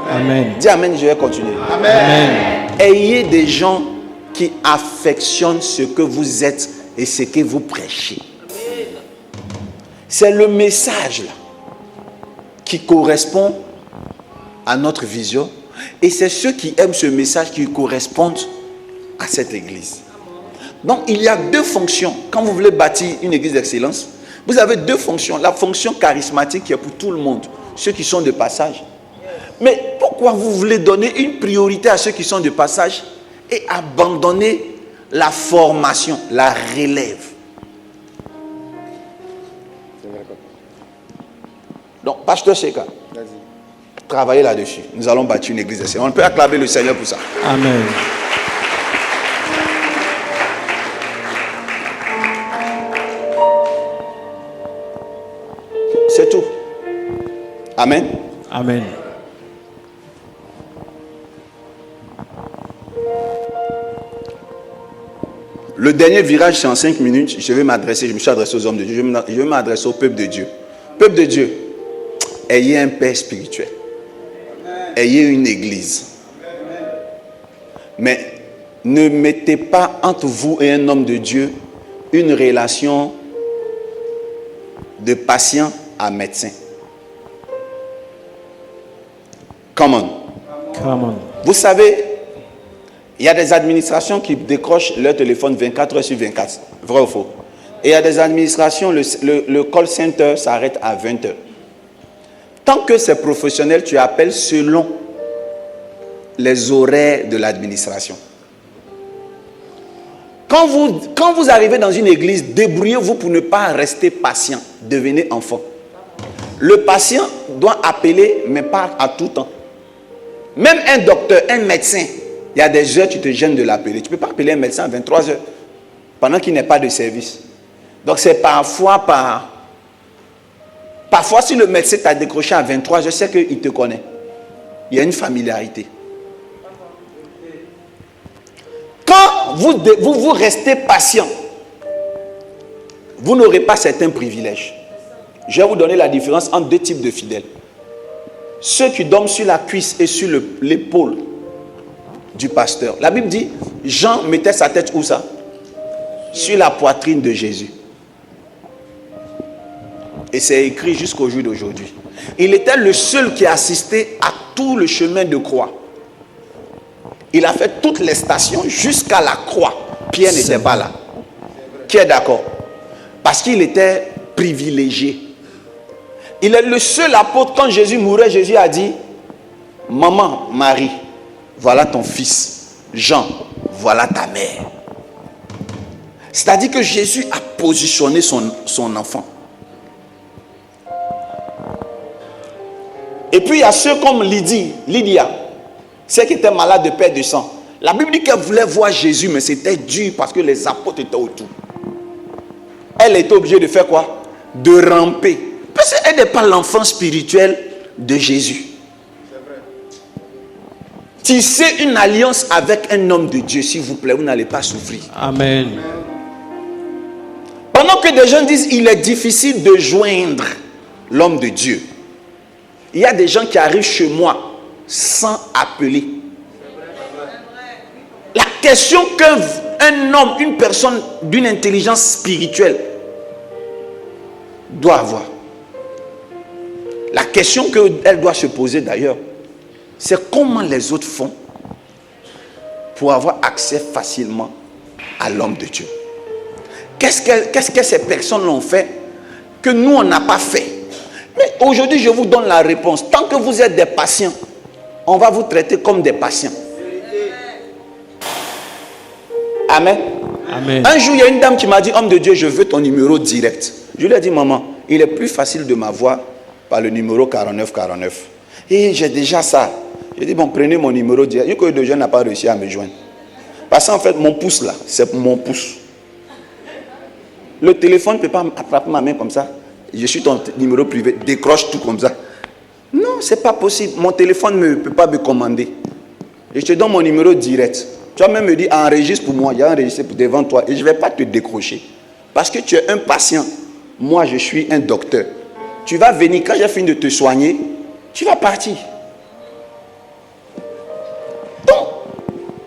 S2: Amen.
S1: Dis Amen, je vais continuer.
S2: Amen.
S1: Ayez des gens qui affectionnent ce que vous êtes et ce que vous prêchez. C'est le message là qui correspond à notre vision. Et c'est ceux qui aiment ce message qui correspondent à cette église. Donc il y a deux fonctions. Quand vous voulez bâtir une église d'excellence, vous avez deux fonctions. La fonction charismatique qui est pour tout le monde, ceux qui sont de passage. Mais pourquoi vous voulez donner une priorité à ceux qui sont de passage et abandonner la formation, la relève? Donc, pasteur Sheka, travaillez là-dessus. Nous allons bâtir une église d'excellence. On peut acclamer le Seigneur pour ça.
S2: Amen.
S1: C'est tout. Amen.
S2: Amen.
S1: Le dernier virage, c'est en 5 minutes. Je me suis adressé aux hommes de Dieu. Je vais m'adresser au peuple de Dieu. Peuple de Dieu, ayez un père spirituel. Ayez une église. Mais ne mettez pas entre vous et un homme de Dieu une relation de patient à médecin. Come on.
S2: Come on.
S1: Vous savez, il y a des administrations qui décrochent leur téléphone 24 heures sur 24. Vrai ou faux? Et il y a des administrations, le call center s'arrête à 20 heures. Tant que c'est professionnel, tu appelles selon les horaires de l'administration. Quand vous arrivez dans une église, débrouillez-vous pour ne pas rester patient. Devenez enfant. Le patient doit appeler, mais pas à tout temps. Même un docteur, un médecin, il y a des heures, tu te gênes de l'appeler. Tu ne peux pas appeler un médecin à 23 heures, pendant qu'il n'est pas de service. Donc c'est parfois si le médecin t'a décroché à 23 heures, c'est qu'il te connaît. Il y a une familiarité. Quand vous restez patient, vous n'aurez pas certains privilèges. Je vais vous donner la différence entre deux types de fidèles. Ceux qui dorment sur la cuisse et sur l'épaule du pasteur. La Bible dit, Jean mettait sa tête où ça? Sur la poitrine de Jésus. Et c'est écrit jusqu'au jour d'aujourd'hui. Il était le seul qui assistait à tout le chemin de croix. Il a fait toutes les stations jusqu'à la croix. Pierre n'était pas là. Qui est d'accord? Parce qu'il était privilégié. Il est le seul apôtre. Quand Jésus mourait, Jésus a dit, maman, Marie, voilà ton fils. Jean, voilà ta mère. C'est-à-dire que Jésus a positionné son enfant. puis il y a ceux comme Lydia, celle qui était malade de perte de sang. La Bible dit qu'elle voulait voir Jésus, mais c'était dur parce que les apôtres étaient autour. Elle était obligée de faire quoi? De ramper. Parce qu'elle n'est pas l'enfant spirituel de Jésus. Tissez une alliance avec un homme de Dieu, s'il vous plaît, vous n'allez pas souffrir.
S2: Amen.
S1: Pendant que des gens disent il est difficile de joindre l'homme de Dieu, il y a des gens qui arrivent chez moi sans appeler. La question qu'un homme, une personne d'une intelligence spirituelle doit avoir, la question qu'elle doit se poser d'ailleurs, c'est comment les autres font pour avoir accès facilement à l'homme de Dieu. Qu'est-ce que ces personnes l'ont fait que nous on n'a pas fait? Mais aujourd'hui je vous donne la réponse. Tant que vous êtes des patients, on va vous traiter comme des patients. Amen.
S2: Amen.
S1: Un jour il y a une dame qui m'a dit, homme de Dieu, je veux ton numéro direct. Je lui ai dit, maman, il est plus facile de m'avoir par le numéro 4949. Et j'ai déjà ça. J'ai dit, bon, prenez mon numéro direct. Il y a que de gens n'ont pas réussi à me joindre. Parce qu'en fait, mon pouce là, c'est mon pouce. Le téléphone ne peut pas attraper ma main comme ça. Je suis ton numéro privé, décroche tout comme ça. Non, c'est pas possible. Mon téléphone ne peut pas me commander. Et je te donne mon numéro direct. Tu vas même me dire, enregistre pour moi. J'ai enregistré devant toi et je ne vais pas te décrocher. Parce que tu es un patient. Moi, je suis un docteur. Tu vas venir, quand j'ai fini de te soigner, tu vas partir. Donc,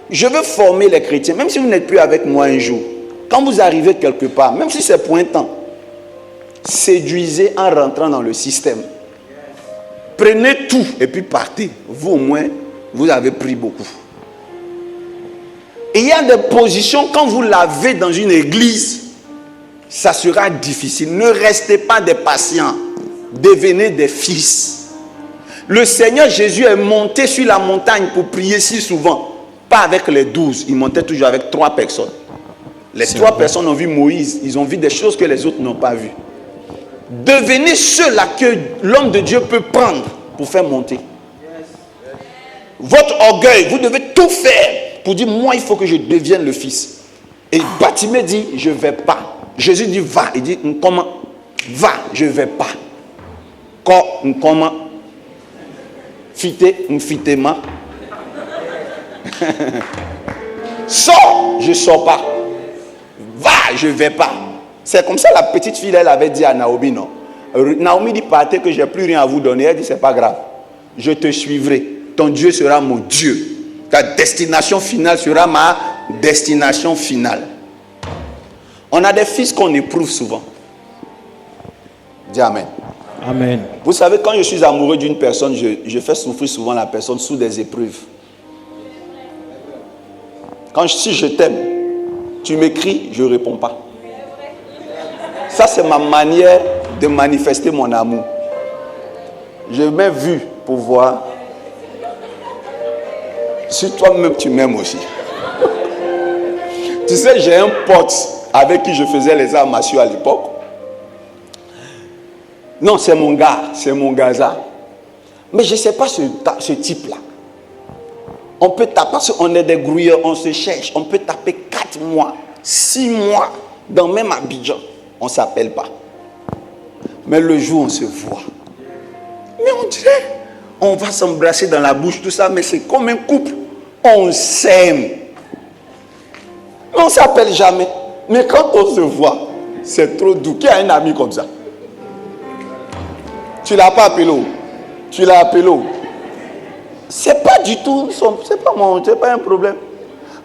S1: je veux former les chrétiens, même si vous n'êtes plus avec moi un jour. Quand vous arrivez quelque part, même si c'est pour un temps, séduisez en rentrant dans le système. Prenez tout et puis partez. Vous au moins, vous avez pris beaucoup. Et il y a des positions, quand vous l'avez dans une église, ça sera difficile. Ne restez pas des patients. Devenez des fils. Le Seigneur Jésus est monté sur la montagne pour prier si souvent. Pas avec les 12. Il montait toujours avec 3 personnes. Les 3 personnes ont vu Moïse. Ils ont vu des choses que les autres n'ont pas vues. Devenez ceux-là que l'homme de Dieu peut prendre pour faire monter. Votre orgueil, vous devez tout faire pour dire, moi, il faut que je devienne le fils. Et Bartimée dit, je ne vais pas. Jésus dit, va. Il dit, comment? Va, je ne vais pas. Comment? Fité, m'fitema. Sors, je ne sors pas. Va, je ne vais pas. C'est comme ça la petite fille, elle avait dit à Naomi, non? Naomi dit, partez que je n'ai plus rien à vous donner. Elle dit, c'est pas grave. Je te suivrai. Ton Dieu sera mon Dieu. Ta destination finale sera ma destination finale. On a des fils qu'on éprouve souvent. Dis Amen.
S2: Amen.
S1: Vous savez, quand je suis amoureux d'une personne, je fais souffrir souvent la personne sous des épreuves. Si je t'aime, tu m'écris, je ne réponds pas. Ça, c'est ma manière de manifester mon amour. Je m'ai vu pour voir si toi-même tu m'aimes aussi. Tu sais, j'ai un pote avec qui je faisais les arts martiaux à l'époque. Non, c'est mon gars, mais je ne sais pas ce type-là. On peut taper, parce qu'on est des grouilleurs, on se cherche, on peut taper 4 mois, 6 mois dans le même Abidjan. On ne s'appelle pas. Mais le jour où on se voit, mais on dirait, on va s'embrasser dans la bouche, tout ça, mais c'est comme un couple. On s'aime. Mais on ne s'appelle jamais. Mais quand on se voit, c'est trop doux. Qui a un ami comme ça? Tu ne l'as pas appelé où? Tu l'as appelé où? C'est pas du tout, c'est pas un problème.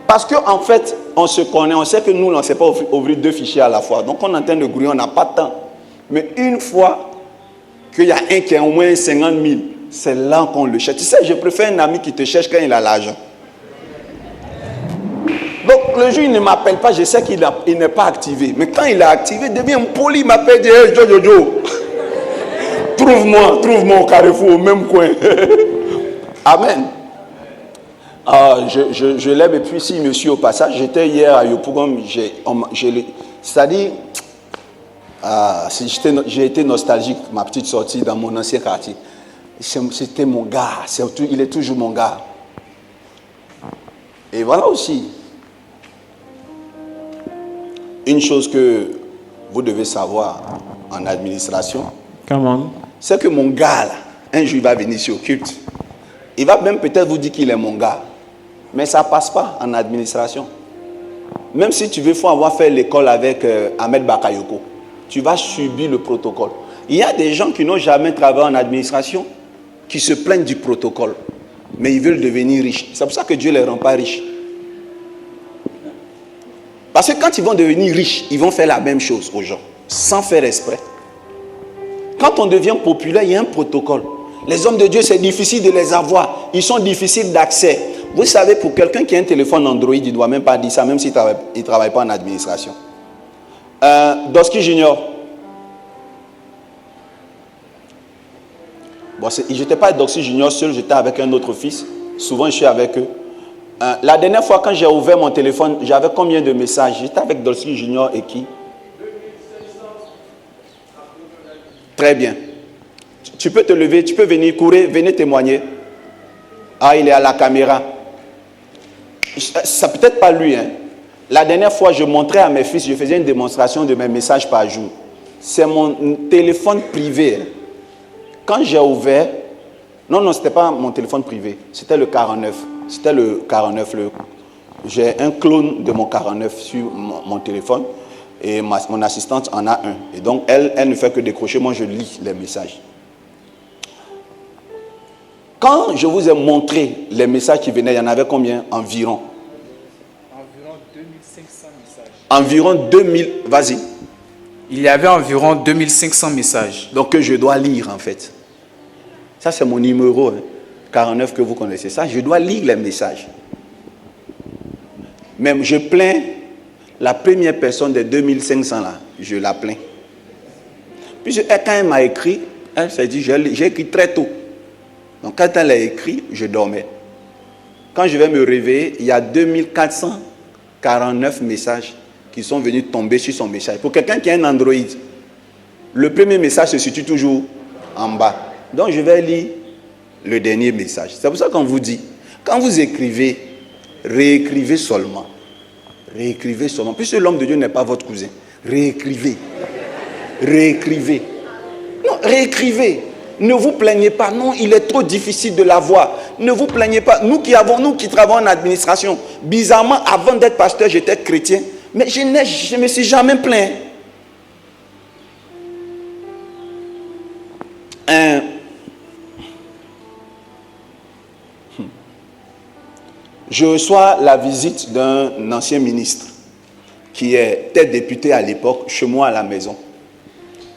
S1: Parce qu'en fait, on se connaît, on sait que nous, on ne sait pas ouvrir 2 fichiers à la fois. Donc on est en train de grouiller, on n'a pas de temps. Mais une fois qu'il y a un qui a au moins 50 000, c'est là qu'on le cherche. Tu sais, je préfère un ami qui te cherche quand il a l'argent. Donc le jour il ne m'appelle pas, je sais qu'il n'est pas activé. Mais quand il est activé, il devient poli, il m'appelle, dit hey, Jojo, trouve-moi au Carrefour, au même coin. Amen. Je l'aime et puis si monsieur au passage, j'étais hier à Yopougon, c'est-à-dire, j'ai été nostalgique, ma petite sortie dans mon ancien quartier. C'était mon gars, il est toujours mon gars. Et voilà aussi une chose que vous devez savoir en administration,
S2: Come on.
S1: c'est que mon gars, là, un jour il va venir sur le culte. Il va même peut-être vous dire qu'il est mon gars. Mais ça ne passe pas en administration. Même si tu veux, faut avoir fait l'école avec Ahmed Bakayoko, tu vas subir le protocole. Il y a des gens qui n'ont jamais travaillé en administration, qui se plaignent du protocole, mais ils veulent devenir riches. C'est pour ça que Dieu ne les rend pas riches. Parce que quand ils vont devenir riches, ils vont faire la même chose aux gens, sans faire exprès. Quand on devient populaire, il y a un protocole. Les hommes de Dieu, c'est difficile de les avoir. Ils sont difficiles d'accès. Vous savez, pour quelqu'un qui a un téléphone Android, il ne doit même pas dire ça, même s'il ne travaille pas en administration. Doski Junior. Bon, je n'étais pas avec Doski Junior seul, j'étais avec un autre fils. Souvent, je suis avec eux. La dernière fois, quand j'ai ouvert mon téléphone, j'avais combien de messages? J'étais avec Doski Junior et qui? Très bien. Tu peux te lever, tu peux venir courir, venez témoigner. Ah, il est à la caméra. Ça peut-être pas lui. La dernière fois, je montrais à mes fils, je faisais une démonstration de mes messages par jour. C'est mon téléphone privé. Quand j'ai ouvert, non, ce n'était pas mon téléphone privé, c'était le 49. C'était le 49. J'ai un clone de mon 49 sur mon téléphone et mon assistante en a un. Et donc, elle ne fait que décrocher, moi je lis les messages. Quand je vous ai montré les messages qui venaient, il y en avait combien environ?
S3: Environ 2500 messages.
S1: Environ 2000, vas-y.
S3: Il y avait environ 2500 messages.
S1: Donc que je dois lire en fait. Ça c'est mon numéro 49 que vous connaissez. Ça, je dois lire les messages. Même je plains la première personne des 2500 là, je la plains. Puis quand elle m'a écrit, elle s'est dit, j'ai écrit très tôt. Donc quand elle a écrit, je dormais. Quand je vais me réveiller, il y a 2449 messages qui sont venus tomber sur son message. Pour quelqu'un qui a un Android, le premier message se situe toujours en bas. Donc je vais lire le dernier message. C'est pour ça qu'on vous dit, quand vous écrivez, réécrivez seulement. Réécrivez seulement. Puisque l'homme de Dieu n'est pas votre cousin. Réécrivez. Réécrivez. Non, réécrivez. Ne vous plaignez pas. Non, il est trop difficile de l'avoir. Ne vous plaignez pas. Nous qui travaillons en administration, bizarrement, avant d'être pasteur, j'étais chrétien. Mais je ne me suis jamais plaint. Je reçois la visite d'un ancien ministre qui était député à l'époque, chez moi à la maison.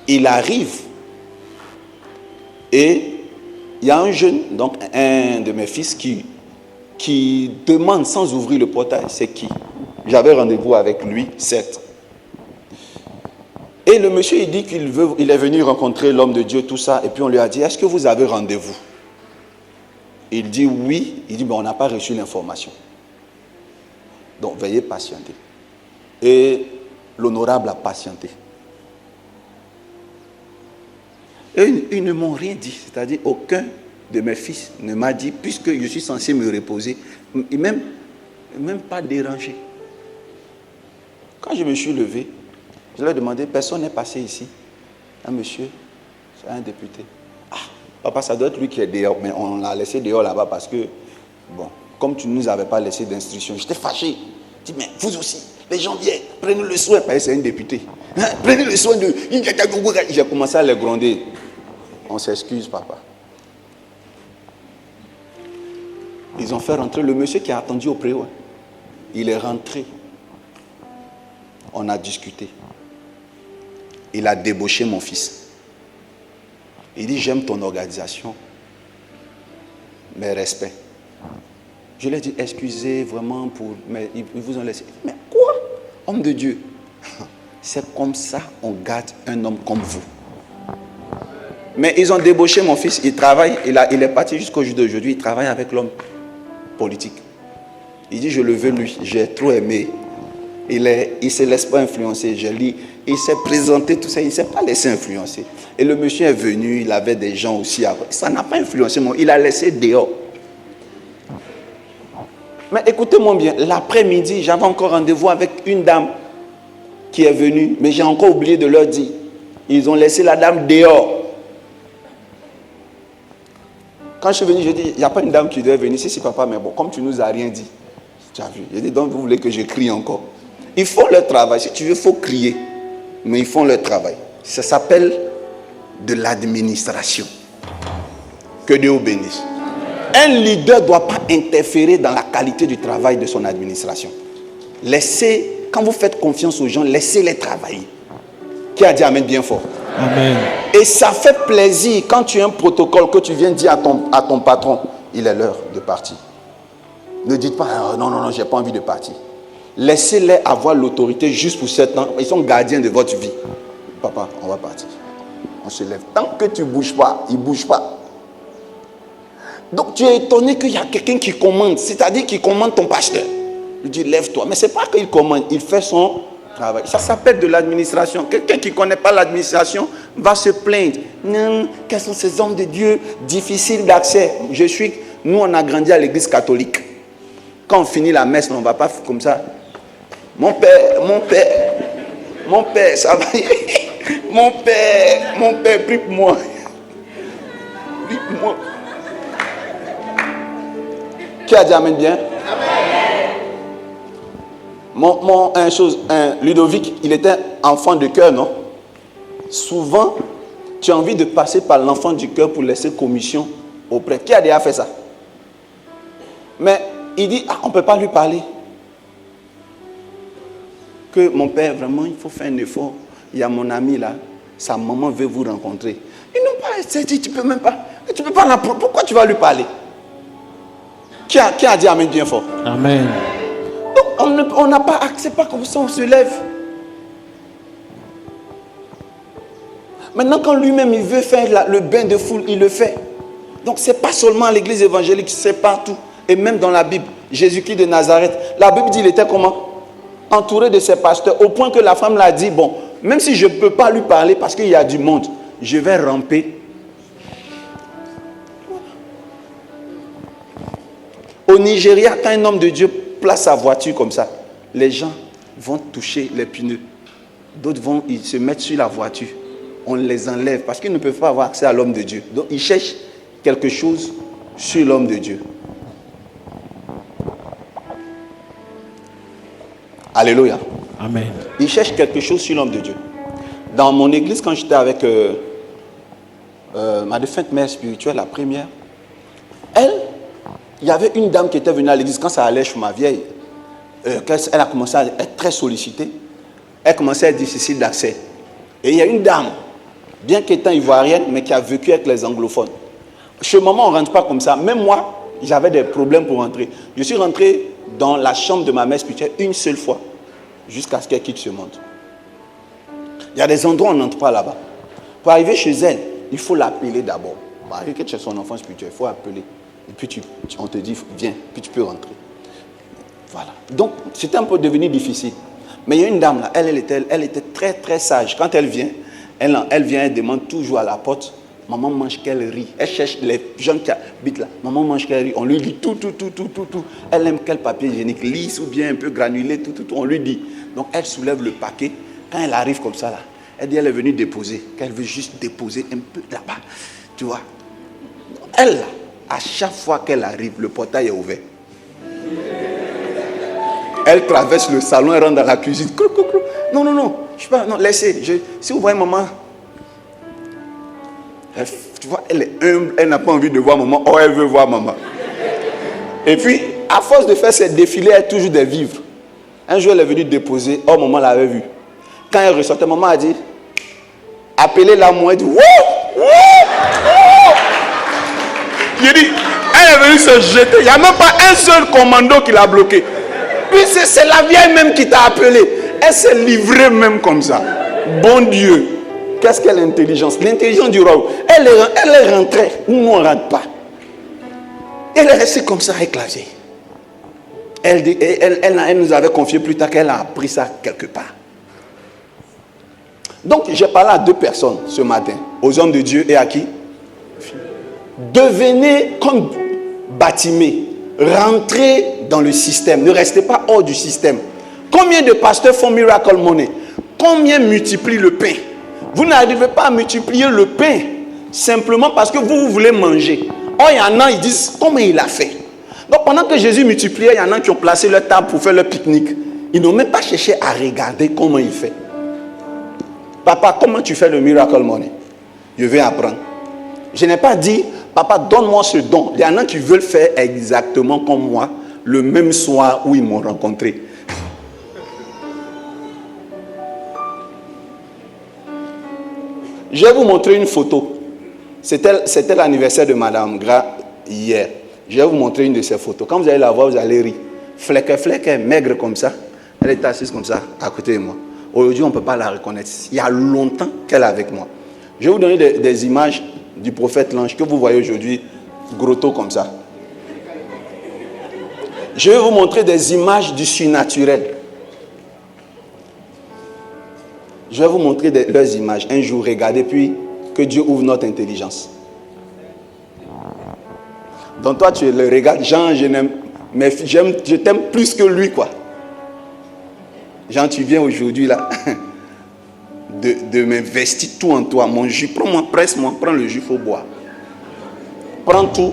S1: Il arrive et il y a un jeune, donc un de mes fils qui demande sans ouvrir le portail, c'est qui? J'avais rendez-vous avec lui, certes. Et le monsieur, il dit qu'il est venu rencontrer l'homme de Dieu, tout ça, et puis on lui a dit, est-ce que vous avez rendez-vous? Il dit oui. Il dit, mais on n'a pas reçu l'information. Donc, veuillez patienter. Et l'honorable a patienté. Et ils ne m'ont rien dit. C'est-à-dire, aucun de mes fils ne m'a dit, puisque je suis censé me reposer, même pas dérangé. Quand je me suis levé, je leur ai demandé, personne n'est passé ici. Un monsieur, c'est un député. Papa, ça doit être lui qui est dehors, mais on l'a laissé dehors là-bas parce que, bon, comme tu ne nous avais pas laissé d'instruction, j'étais fâché. Je dis, mais vous aussi, les gens viennent, prenez le soin, parce que c'est un député. Prenez le soin de... J'ai commencé à les gronder. On s'excuse, papa. Ils ont fait rentrer le monsieur qui a attendu au préau. Il est rentré. On a discuté. Il a débauché mon fils. Il dit, j'aime ton organisation, mes respects. Je lui ai dit, excusez vraiment mais ils vous ont laissé. Mais quoi? Homme de Dieu. C'est comme ça on garde un homme comme vous. Mais ils ont débauché mon fils, il travaille, il est parti jusqu'au jour d'aujourd'hui, il travaille avec l'homme politique. Il dit, je le veux lui, j'ai trop aimé. il ne se laisse pas influencer. Je lis, il s'est présenté, tout ça, il ne s'est pas laissé influencer. Et le monsieur est venu, il avait des gens aussi. Ça n'a pas influencé, il a laissé dehors. Mais écoutez-moi bien, l'après-midi, j'avais encore rendez-vous avec une dame qui est venue, mais j'ai encore oublié de leur dire. Ils ont laissé la dame dehors. Quand je suis venu, je dis, il n'y a pas une dame qui devait venir. Si, papa, mais bon, comme tu ne nous as rien dit, tu as vu. Je dis, donc vous voulez que je crie encore? Ils font leur travail. Si tu veux, il faut crier. Mais ils font leur travail. Ça s'appelle de l'administration. Que Dieu vous bénisse. Un leader ne doit pas interférer dans la qualité du travail de son administration. Laissez, quand vous faites confiance aux gens, laissez-les travailler. Qui a dit amen bien fort?
S2: Amen.
S1: Et ça fait plaisir quand tu as un protocole que tu viens dire à ton patron, il est l'heure de partir. Ne dites pas, oh, non, j'ai pas envie de partir. Laissez-les avoir l'autorité juste pour 7 ans. Ils sont gardiens de votre vie. Papa, on va partir. On se lève. Tant que tu ne bouges pas, ils ne bougent pas. Donc tu es étonné qu'il y a quelqu'un qui commande, c'est-à-dire qui commande ton pasteur. Il dit, lève-toi. Mais ce n'est pas qu'il commande, il fait son travail. Ça s'appelle de l'administration. Quelqu'un qui ne connaît pas l'administration va se plaindre. Non, quels sont ces hommes de Dieu difficiles d'accès? Nous, on a grandi à l'église catholique. Quand on finit la messe, on ne va pas comme ça. Mon père, ça va. Mon père, prie pour moi. Prie pour moi. Qui a dit amen bien? Ludovic, il était enfant de cœur, non? Souvent, tu as envie de passer par l'enfant du cœur pour laisser commission auprès. Qui a déjà fait ça? Mais il dit, on ne peut pas lui parler. Que mon père, vraiment, il faut faire un effort. Il y a mon ami là, sa maman veut vous rencontrer. Ils n'ont pas dit, tu ne peux même pas. Tu peux pas pourquoi tu vas lui parler? Qui a dit amen bien fort?
S2: Amen.
S1: Donc on n'a pas accès, pas comme ça, on se lève. Maintenant, quand lui-même il veut faire le bain de foule, il le fait. Donc ce n'est pas seulement à l'église évangélique, c'est partout. Et même dans la Bible, Jésus-Christ de Nazareth, la Bible dit il était comment? Entouré de ses pasteurs, au point que la femme l'a dit, bon, même si je ne peux pas lui parler parce qu'il y a du monde, je vais ramper. Au Nigeria, quand un homme de Dieu place sa voiture comme ça, les gens vont toucher les pneus. D'autres ils se mettent sur la voiture. On les enlève parce qu'ils ne peuvent pas avoir accès à l'homme de Dieu. Donc ils cherchent quelque chose sur l'homme de Dieu. Alléluia.
S2: Amen.
S1: Ils cherchent quelque chose sur l'homme de Dieu. Dans mon église, quand j'étais avec ma défunte mère spirituelle, la première, il y avait une dame qui était venue à l'église quand ça allait chez ma vieille. Elle a commencé à être très sollicitée. Elle commençait à être difficile d'accès. Et il y a une dame, bien qu'étant ivoirienne, mais qui a vécu avec les anglophones. Chez maman, on ne rentre pas comme ça. Même moi, j'avais des problèmes pour rentrer. Je suis rentré dans la chambre de ma mère spirituelle une seule fois, jusqu'à ce qu'elle quitte ce monde. Il y a des endroits où on n'entre pas là-bas. Pour arriver chez elle, il faut l'appeler d'abord. Pour arriver chez son enfant spirituel, il faut appeler. Et puis on te dit, viens, puis tu peux rentrer. Voilà. Donc, c'était un peu devenu difficile. Mais il y a une dame là, elle était très très sage. Quand elle vient, elle demande toujours à la porte, maman mange qu'elle rit. Elle cherche les gens qui habitent là. Maman mange qu'elle rit. On lui dit tout. Elle aime quel papier hygiénique, lisse ou bien un peu granulé, tout. On lui dit. Donc elle soulève le paquet. Quand elle arrive comme ça là, elle dit elle est venue déposer. Qu'elle veut juste déposer un peu là-bas. Tu vois. Elle là, à chaque fois qu'elle arrive, le portail est ouvert. Elle traverse le salon, elle rentre dans la cuisine. Non, je sais pas, non, laissez. Si vous voyez maman, tu vois, elle est humble, elle n'a pas envie de voir maman, oh, elle veut voir maman. Et puis, à force de faire ses défilés, elle a toujours des vivres. Un jour, elle est venue déposer, oh, maman l'avait vu. Quand elle ressortait, maman a dit, appelez-la moi, elle dit, wouh. J'ai dit, elle est venue se jeter, il n'y a même pas un seul commando qui l'a bloqué. Puis c'est la vieille même qui t'a appelé. Elle s'est livrée même comme ça. Bon Dieu. Qu'est-ce qu'elle a l'intelligence? L'intelligence du roi. Elle est rentrée. Nous, on ne rentre pas. Elle est restée comme ça éclatée. Elle nous avait confié plus tard qu'elle a appris ça quelque part. Donc, j'ai parlé à 2 personnes ce matin, aux hommes de Dieu et à qui? Devenez comme Bartimée, rentrez dans le système, ne restez pas hors du système. Combien de pasteurs font Miracle Money? Combien multiplient le pain? Vous n'arrivez pas à multiplier le pain simplement parce que vous voulez manger. Oh, il y en a, ils disent, comment il a fait? Donc, pendant que Jésus multipliait, il y en a qui ont placé leur table pour faire leur pique-nique. Ils n'ont même pas cherché à regarder comment il fait. Papa, comment tu fais le Miracle Money? Je vais apprendre. Je n'ai pas dit, papa, donne-moi ce don. Il y en a qui veulent faire exactement comme moi, le même soir où ils m'ont rencontré. Je vais vous montrer une photo. C'était l'anniversaire de Madame Gras hier. Je vais vous montrer une de ces photos. Quand vous allez la voir, vous allez rire. Fleque, maigre comme ça. Elle est assise comme ça, à côté de moi. Aujourd'hui, on ne peut pas la reconnaître. Il y a longtemps qu'elle est avec moi. Je vais vous donner des images du prophète l'ange que vous voyez aujourd'hui, grotto comme ça. Je vais vous montrer des images du surnaturel. Je vais vous montrer leurs images. Un jour, regardez, puis que Dieu ouvre notre intelligence. Donc toi, tu le regardes, Jean, je t'aime plus que lui, quoi. Jean, tu viens aujourd'hui là, de m'investir tout en toi. Mon jus, prends-moi, presse-moi, prends le jus, il faut boire. Prends tout.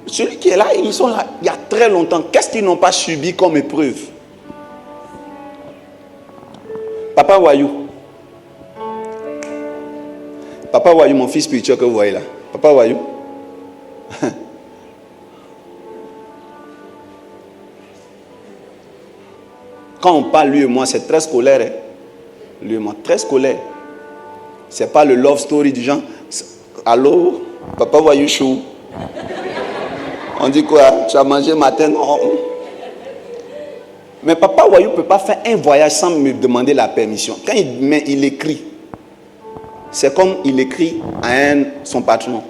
S1: Celui qui est là, ils sont là il y a très longtemps. Qu'est-ce qu'ils n'ont pas subi comme épreuve? Papa Wayou. Papa Wayou, mon fils spirituel que vous voyez là. Papa Wayou. Quand on parle lui et moi, c'est très scolaire. Hein? Lui et moi, très scolaire. C'est pas le love story du genre. Allô, papa Wayou chou. On dit quoi? Tu as mangé matin? Non. Mais papa Wayou ne peut pas faire un voyage sans me demander la permission. Quand il écrit, c'est comme il écrit à son patron.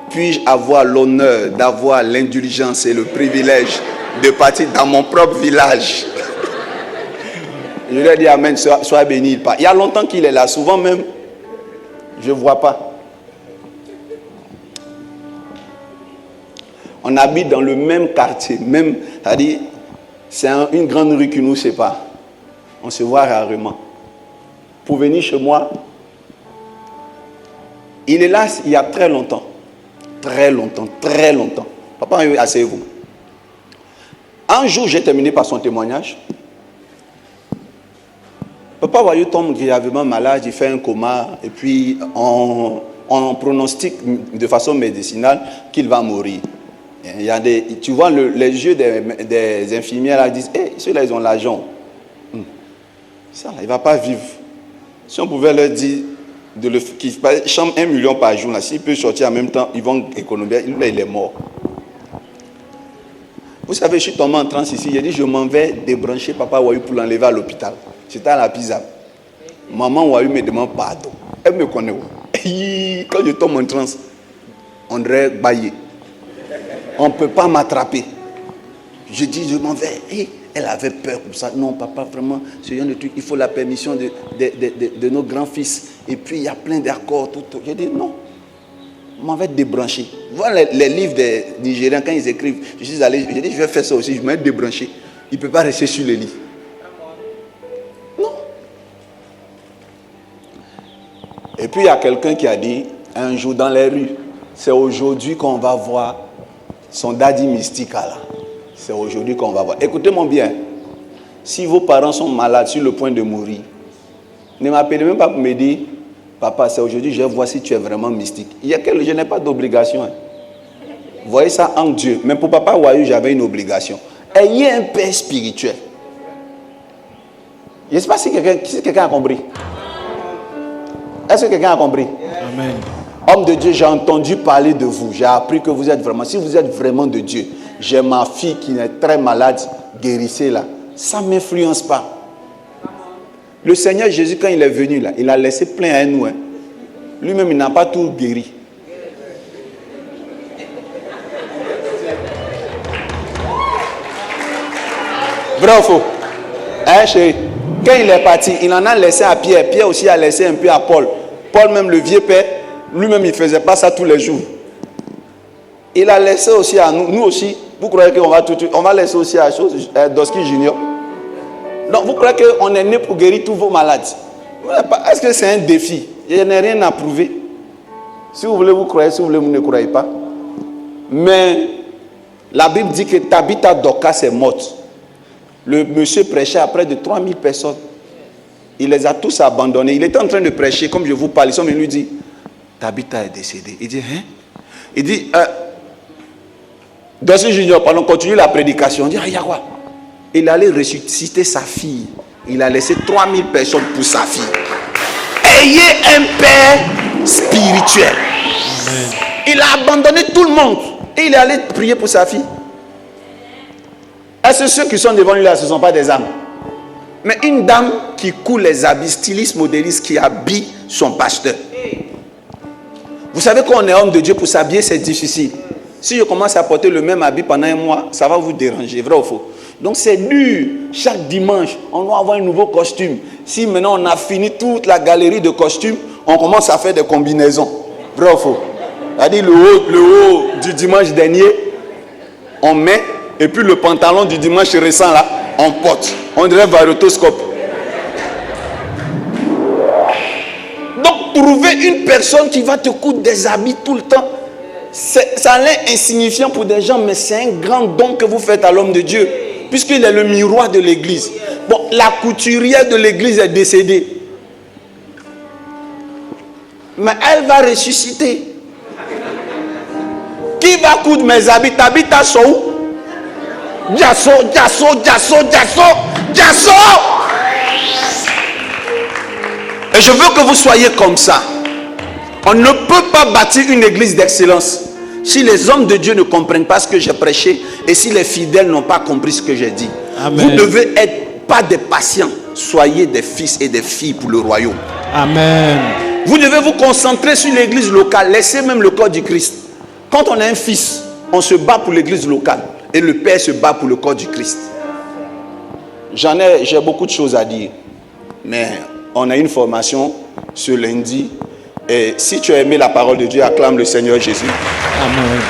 S1: Puis-je avoir l'honneur d'avoir l'indulgence et le privilège de partir dans mon propre village? Je lui ai dit amen, sois béni. Il y a longtemps qu'il est là, souvent même, je ne vois pas. On habite dans le même quartier, même, c'est-à-dire, c'est une grande rue qui nous sépare. On se voit rarement. Pour venir chez moi, il est là il y a très longtemps. Très longtemps, très longtemps. Papa, asseyez-vous. Un jour, j'ai terminé par son témoignage. Papa Wayou tombe gravement malade, il fait un coma, et puis on pronostique de façon médicinale qu'il va mourir. Il y a tu vois les yeux des infirmières là, disent, hey, ceux-là ils ont l'argent. Ça là, il ne va pas vivre. Si on pouvait leur dire qu'il chambre 1 million par jour, s'il peut sortir en même temps, ils vont économiser, là il est mort. Vous savez, je suis tombé en transe ici, j'ai dit je m'en vais débrancher Papa Wayou pour l'enlever à l'hôpital. C'était à la pizza. Maman Wayou me demande pardon. Elle me connaît. Quand je tombe en transe, on dirait bailler. On ne peut pas m'attraper. Je dis, je m'en vais. Elle avait peur comme ça. Non, papa, vraiment, ce genre de truc, il faut la permission de nos grands-fils. Et puis, il y a plein d'accords. Tout. J'ai dit, non. Je m'en vais débrancher. Voilà les livres des Nigériens, quand ils écrivent. Je suis allé, j'ai dit, je vais faire ça aussi. Je m'en vais débrancher. Il ne peut pas rester sur les lits. Non. Et puis, il y a quelqu'un qui a dit, un jour dans les rues, c'est aujourd'hui qu'on va voir son daddy mystique là. C'est aujourd'hui qu'on va voir. Écoutez-moi bien. Si vos parents sont malades sur le point de mourir, ne m'appelez même pas pour me dire, papa, c'est aujourd'hui, je vais voir si tu es vraiment mystique. Je n'ai pas d'obligation. Hein. Vous voyez ça en Dieu. Mais pour papa Wayou, j'avais une obligation. Ayez un père spirituel. Je ne sais pas si quelqu'un a compris. Est-ce que quelqu'un a compris?
S2: Amen.
S1: Homme de Dieu, j'ai entendu parler de vous. J'ai appris que vous êtes vraiment, si vous êtes vraiment de Dieu, j'ai ma fille qui est très malade, guérissez-la. Ça ne m'influence pas. Le Seigneur Jésus, quand il est venu là, il a laissé plein à nous. Hein. Lui-même, il n'a pas tout guéri. Vrai ou faux? Hein, chérie? Quand il est parti, il en a laissé à Pierre. Pierre aussi a laissé un peu à Paul. Paul, même le vieux père, lui-même, il ne faisait pas ça tous les jours. Il a laissé aussi à nous. Nous aussi, vous croyez qu'on va on va laisser aussi à Doski Junior? Donc, vous croyez qu'on est né pour guérir tous vos maladies? Est-ce que c'est un défi? Il n'y a rien à prouver. Si vous voulez, vous croyez. Si vous voulez, vous ne croyez pas. Mais la Bible dit que Tabitha Dorcas est morte. Le monsieur prêchait à près de 3000 personnes. Il les a tous abandonnés. Il était en train de prêcher, comme je vous parle. Ils sont venus lui dire, Tabitha est décédée. Il dit, hein? Il dit, Dossier Junior, pendant qu'on continue la prédication, il dit, il y a quoi? Il allait ressusciter sa fille. Il a laissé 3000 personnes pour sa fille. Ayez un père spirituel. Amen. Il a abandonné tout le monde. Et il est allé prier pour sa fille. Est-ce que ceux qui sont devant lui là, ce ne sont pas des âmes? Mais une dame qui coule les habits, styliste, modéliste, qui habille son pasteur. Vous savez qu'on est homme de Dieu, pour s'habiller, c'est difficile. Si je commence à porter le même habit pendant un mois, ça va vous déranger, vrai ou faux? Donc c'est dur. Chaque dimanche, on doit avoir un nouveau costume. Si maintenant on a fini toute la galerie de costumes, on commence à faire des combinaisons. Vrai ou faux? C'est-à-dire le haut du dimanche dernier, on met, et puis le pantalon du dimanche récent là, on porte. On dirait varotoscope. Donc trouver une personne qui va te coudre des habits tout le temps, ça a l'air insignifiant pour des gens, mais c'est un grand don que vous faites à l'homme de Dieu, puisqu'il est le miroir de l'église. Bon, la couturière de l'église est décédée, mais elle va ressusciter. Qui va coudre mes habits? Tabitha sont où? Jasso. Et je veux que vous soyez comme ça. On ne peut pas bâtir une église d'excellence si les hommes de Dieu ne comprennent pas ce que j'ai prêché et si les fidèles n'ont pas compris ce que j'ai dit. Amen. Vous devez être pas des patients, soyez des fils et des filles pour le royaume.
S2: Amen.
S1: Vous devez vous concentrer sur l'église locale. Laissez même le corps du Christ. Quand on a un fils, on se bat pour l'église locale et le père se bat pour le corps du Christ. J'ai beaucoup de choses à dire, mais on a une formation ce lundi. Et si tu as aimé la parole de Dieu, acclame le Seigneur Jésus.
S2: Amen.